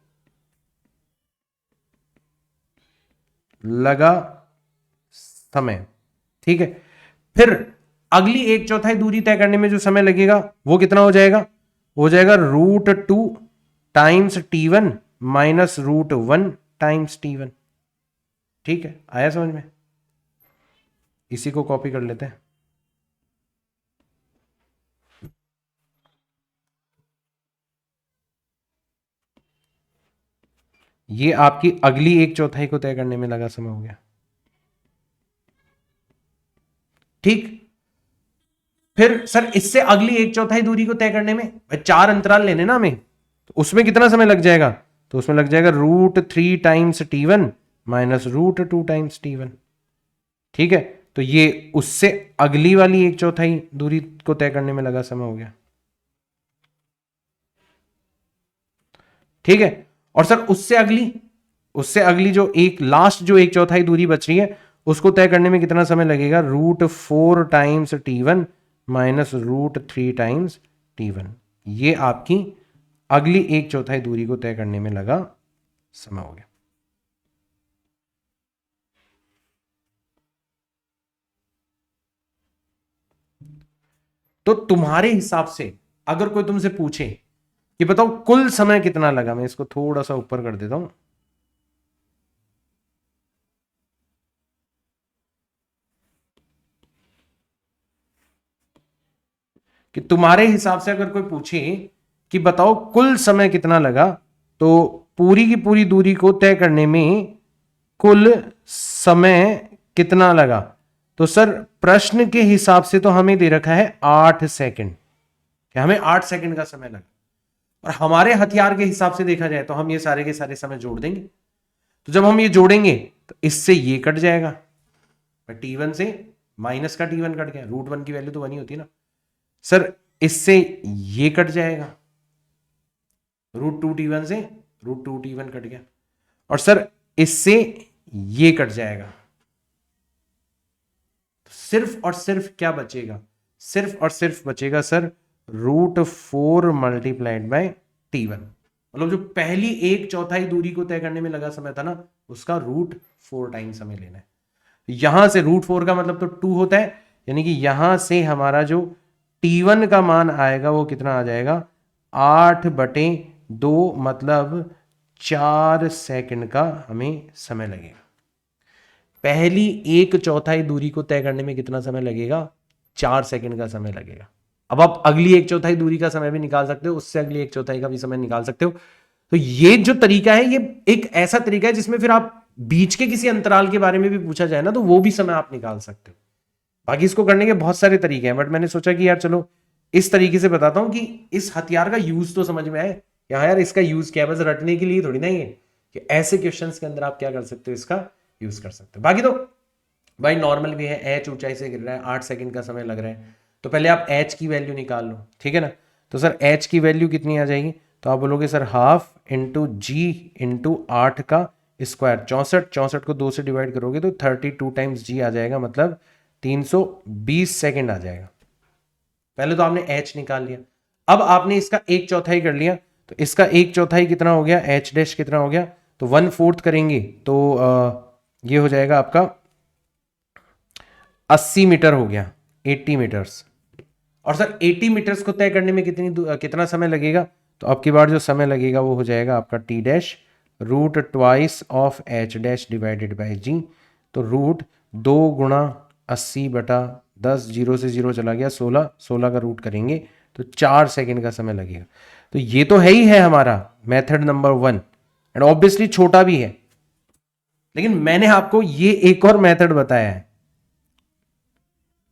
लगा समय, ठीक है। फिर अगली एक चौथाई दूरी तय करने में जो समय लगेगा वो कितना हो जाएगा, हो जाएगा √2 times T1 minus √1 times T1। ठीक है, आया समझ में? इसी को कॉपी कर लेते हैं। ये आपकी अगली एक चौथाई को तय करने में लगा समय हो गया, ठीक। फिर सर इससे अगली एक चौथाई दूरी को तय करने में 4 अंतराल लेने ना हमें, तो उसमें कितना समय लग जाएगा, तो उसमें लग जाएगा √3 times T1 minus √2 times T1। ठीक है, तो ये उससे अगली वाली एक चौथाई दूरी को तय करने में लगा समय हो गया, ठीक है। और सर उससे अगली जो एक लास्ट जो एक चौथाई दूरी बच रही है उसको तय करने में कितना समय लगेगा, √4 times T1 minus √3 times T1। ये आपकी अगली एक चौथाई दूरी को तय करने में लगा समय हो गया। तो तुम्हारे हिसाब से अगर कोई तुमसे पूछे कि बताओ कुल समय कितना लगा, मैं इसको थोड़ा सा ऊपर कर देता हूं, कि तुम्हारे हिसाब से अगर कोई पूछे कि बताओ कुल समय कितना लगा, तो पूरी की पूरी दूरी को तय करने में कुल समय कितना लगा, तो सर प्रश्न के हिसाब से तो हमें दे रखा है 8 सेकंड, कि हमें 8 सेकंड का समय लगा। और हमारे हथियार के हिसाब से देखा जाए तो हम ये सारे के सारे समय जोड़ देंगे। तो जब हम ये जोड़ेंगे तो इससे ये कट जाएगा, T1 से माइनस का T1 कट गया, √1 की वैल्यू तो 1 ही होती है ना सर, इससे ये कट जाएगा, √2 T1 से √2 T1 कट गया, और सर इससे ये कट जाएगा। तो सिर्फ और सिर्फ क्या बचेगा, सिर्फ और सिर्फ बचेगा सर √4 मल्टीप्लाइड बाय T1। मतलब जो पहली एक चौथाई दूरी को तय करने में लगा समय था ना, उसका √4 टाइम समय लेना है। यहां से √4 का मतलब तो 2 होता है, यानी कि यहां से हमारा जो T1 का मान आएगा वो कितना आ जाएगा, 8/2, मतलब 4 सेकंड का हमें समय लगेगा। पहली एक चौथाई दूरी को तय करने में कितना समय लगेगा, 4 सेकंड का समय लगेगा। अब आप अगली एक चौथाई दूरी का समय भी निकाल सकते हो, उससे अगली एक चौथाई का भी समय निकाल सकते हो। तो ये जो तरीका है, ये एक ऐसा तरीका है जिसमें फिर आप बीच के किसी अंतराल के बारे में भी पूछा जाए ना, तो वो भी समय आप निकाल सकते हो। बाकी इसको करने के बहुत सारे तरीके हैं, बट मैंने सोचा कि यार चलो इस तरीके से बताता हूं कि इस हथियार का यूज तो समझ में आए। यहाँ यार इसका यूज क्या है, बस रटने के लिए थोड़ी ना ये, कि ऐसे क्वेश्चंस के अंदर आप क्या कर सकते हो, इसका यूज कर सकते हो। बाकी तो भाई नॉर्मल भी है, एच ऊंचाई से गिर रहा है, 8 सेकंड का समय लग रहा है, तो पहले आप एच की वैल्यू निकाल लो, ठीक है ना। तो सर एच की वैल्यू कितनी आ जाएगी, तो आप बोलोगे सर 1/2 g/8 का स्क्वायर, 64 को 2 से डिवाइड करोगे तो 32 टाइम्स g आ जाएगा, मतलब 320 सेकंड आ जाएगा। पहले तो आपने एच निकाल लिया, अब आपने इसका एक चौथाई कर लिया, तो इसका एक चौथाई कितना हो गया, एच डैश कितना हो गया, तो 1/4 करेंगे तो ये हो जाएगा आपका 80 मीटर हो गया, 80 मीटर्स। और सर 80 मीटर्स को तय करने में कितना समय लगेगा, तो अब की बार जो समय लगेगा वो हो जाएगा आपका T dash √2 of H dash divided by G. तो √2 × 80/10, 0 से 0 चला गया, 16 का रूट करेंगे तो 4 सेकंड का समय लगेगा। तो ये तो है ही है हमारा मेथड नंबर 1, एंड ऑब्वियसली छोटा भी है, लेकिन मैंने आपको ये एक और मेथड बताया है।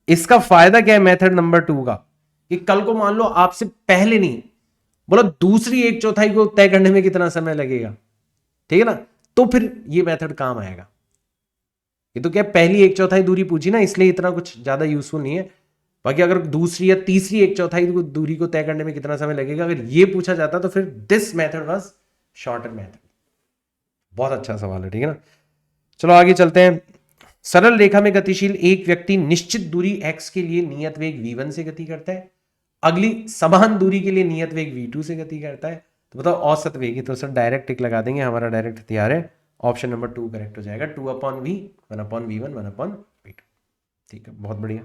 इसका फायदा क्या है मेथड नंबर 2 का, कि कल को मान लो आपसे पहले नहीं बोला दूसरी एक चौथाई को तय करने में कितना समय लगेगा, ठीक है ना, तो फिर ये मेथड काम आएगा। ये तो क्या पहली एक चौथाई दूरी पूछी ना, इसलिए इतना कुछ ज्यादा यूजफुल नहीं है, बाकी अगर दूसरी या तीसरी एक चौथाई दूरी को तय करने में कितना समय लगेगा, अगर ये पूछा जाता तो फिर this method was shorter method. बहुत अच्छा सवाल है, ठीक है ना। चलो आगे चलते हैं। सरल रेखा में गतिशील एक व्यक्ति निश्चित दूरी x के लिए नियत वेग v1 से गति करता है, अगली समान दूरी के लिए नियत वेग v2 से गति करता है। तो बताओ औसत वेग है, तो सर डायरेक्ट टिक लगा देंगे, हमारा डायरेक्ट हथियार है, ऑप्शन नंबर 2 करेक्ट हो जाएगा। 2/v, 1/v1, 1/v2। ठीक है, बहुत बढ़िया।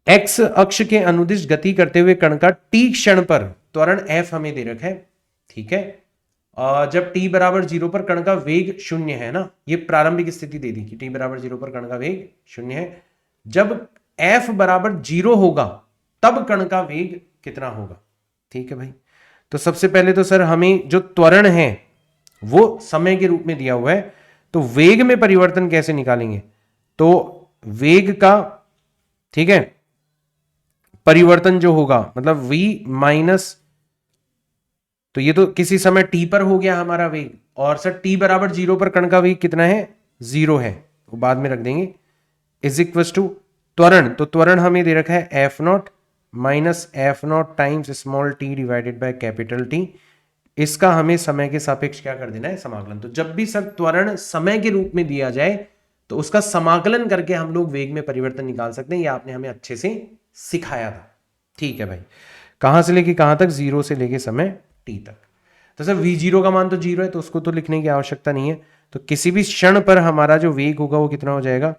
x अक्ष के अनुदिश गति करते हुए कण का t क्षण पर त्वरण f हमें दे रखा है, ठीक है। जब t बराबर 0 पर कण का वेग 0 है ना, ये प्रारंभिक स्थिति दे दी कि t बराबर 0 पर कण का वेग 0 है। जब f बराबर 0 होगा तब कण का वेग कितना होगा, ठीक है भाई। तो सबसे पहले तो सर हमें जो त्वरण है वो समय के रूप में दिया हुआ है, तो वेग में परिवर्तन कैसे निकालेंगे, तो वेग का, ठीक है, परिवर्तन जो होगा मतलब v माइनस, तो ये तो किसी समय t पर हो गया हमारा वेग, और सर t बराबर 0 पर कण का वेग कितना है, 0 है, तो बाद में रख देंगे, इज इक्वल टू त्वरण, तो त्वरण हमें दे रखा है f0 minus f0 times small t divided by capital T। इसका हमें समय के सापेक्ष क्या कर देना है, समाकलन। तो जब भी सर त्वरण समय के रूप में दिया जाए तो उसका समाकलन करके हम लोग वेग में परिवर्तन निकाल सकते हैं, ये आपने हमें अच्छे से सिखाया था, ठीक है भाई। कहां से लेके कहां तक, 0 से लेके समय t तक। तो सर v0 का मान तो 0 है, तो उसको तो लिखने की आवश्यकता नहीं है। तो किसी भी क्षण पर हमारा जो वेग होगा वो कितना हो जाएगा,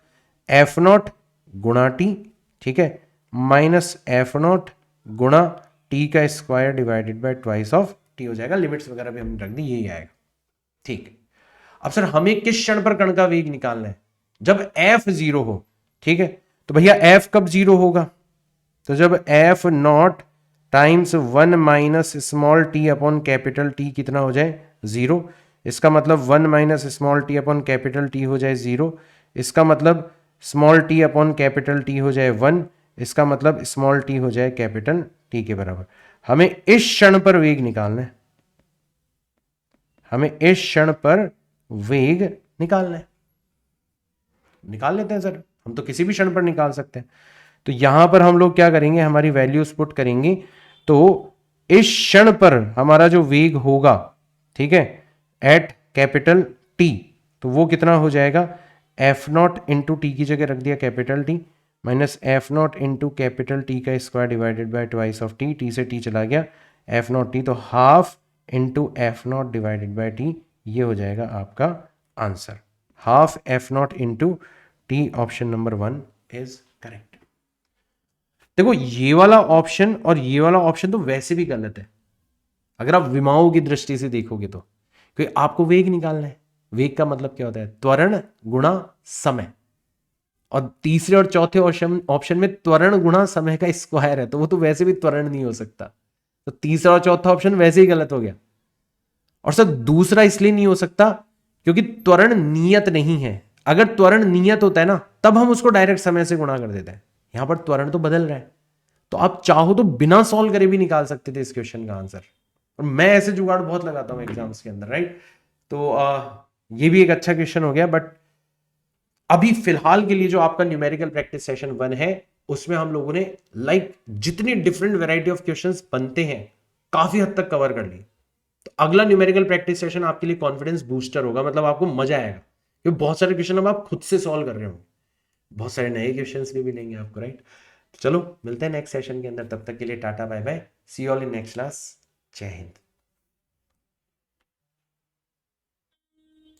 f0 गुणा t, ठीक है, माइनस f0 गुणा t का square divided by twice of t हो जाएगा। लिमिट्स वगैरह भी हमने रख दी, यही आएगा, ठीक। अब सर हमें किस क्षण पर कण का वेग निकालना है, जब f 0 हो, ठीक है। तो भैया f कब 0 होगा, तो जब f0 times 1 minus small t upon capital T कितना हो जाए, 0। इसका मतलब 1 minus small t upon capital T हो जाए 0। इसका मतलब small t upon capital T हो जाए 1। इसका मतलब स्मॉल t हो जाए कैपिटल T के बराबर। हमें इस क्षण पर वेग निकालना है, हमें इस क्षण पर वेग निकालना है। निकाल लेते हैं सर, हम तो किसी भी क्षण पर निकाल सकते हैं। तो यहां पर हम लोग क्या करेंगे, हमारी वैल्यूज पुट करेंगे। तो इस क्षण पर हमारा जो वेग होगा, ठीक है, एट कैपिटल T, तो वो कितना हो जाएगा, f0 इंटू टी की जगह रख दिया capital T, minus f0 into capital T का square divided by twice of t, t से t चला गया, f0 t, तो half into f0 divided by t, ये हो जाएगा आपका answer. Half f0 into t, option number 1 is correct. देखो ये वाला ऑप्शन और ये वाला ऑप्शन तो वैसे भी गलत है अगर आप विमाओं की दृष्टि से देखोगे तो, क्योंकि आपको वेग निकालना है। वेग का मतलब क्या होता है, त्वरण गुणा समय, और तीसरे और चौथे ऑप्शन में त्वरण गुणा समय का स्क्वायर है, तो वो तो वैसे भी त्वरण नहीं हो सकता, तो तीसरा और चौथा ऑप्शन वैसे ही गलत हो गया। और सर दूसरा इसलिए नहीं हो सकता क्योंकि त्वरण नियत नहीं है। अगर त्वरण नियत होता है ना, तब हम उसको डायरेक्ट समय से गुणा कर देते हैं। यहां पर त्वरण तो बदल रहा है, तो आप चाहो तो बिना सॉल्व करे भी निकाल सकते थे इस क्वेश्चन का आंसर। और मैं ऐसे जुगाड़ बहुत लगाता हूं एग्जाम्स के अंदर, राइट। तो ये भी एक अच्छा क्वेश्चन हो गया। बट अभी फिलहाल के लिए जो आपका न्यूमेरिकल प्रैक्टिस सेशन 1 है, उसमें हम लोगों ने जितनी डिफरेंट वेराइटी ऑफ क्वेश्चंस बनते हैं काफी हद तक कवर कर लिए। तो अगला न्यूमेरिकल प्रैक्टिस सेशन आपके लिए कॉन्फिडेंस बूस्टर होगा, मतलब आपको मजा आएगा क्योंकि बहुत सारे क्वेश्चन अब आप खुद से सॉल्व कर रहे हो, बहुत सारे नए क्वेश्चंस भी मिलेंगे आपको, राइट। चलो मिलते हैं नेक्स्ट सेशन के अंदर, तब तक के लिए tata bye bye, see all in next class, जय हिंद।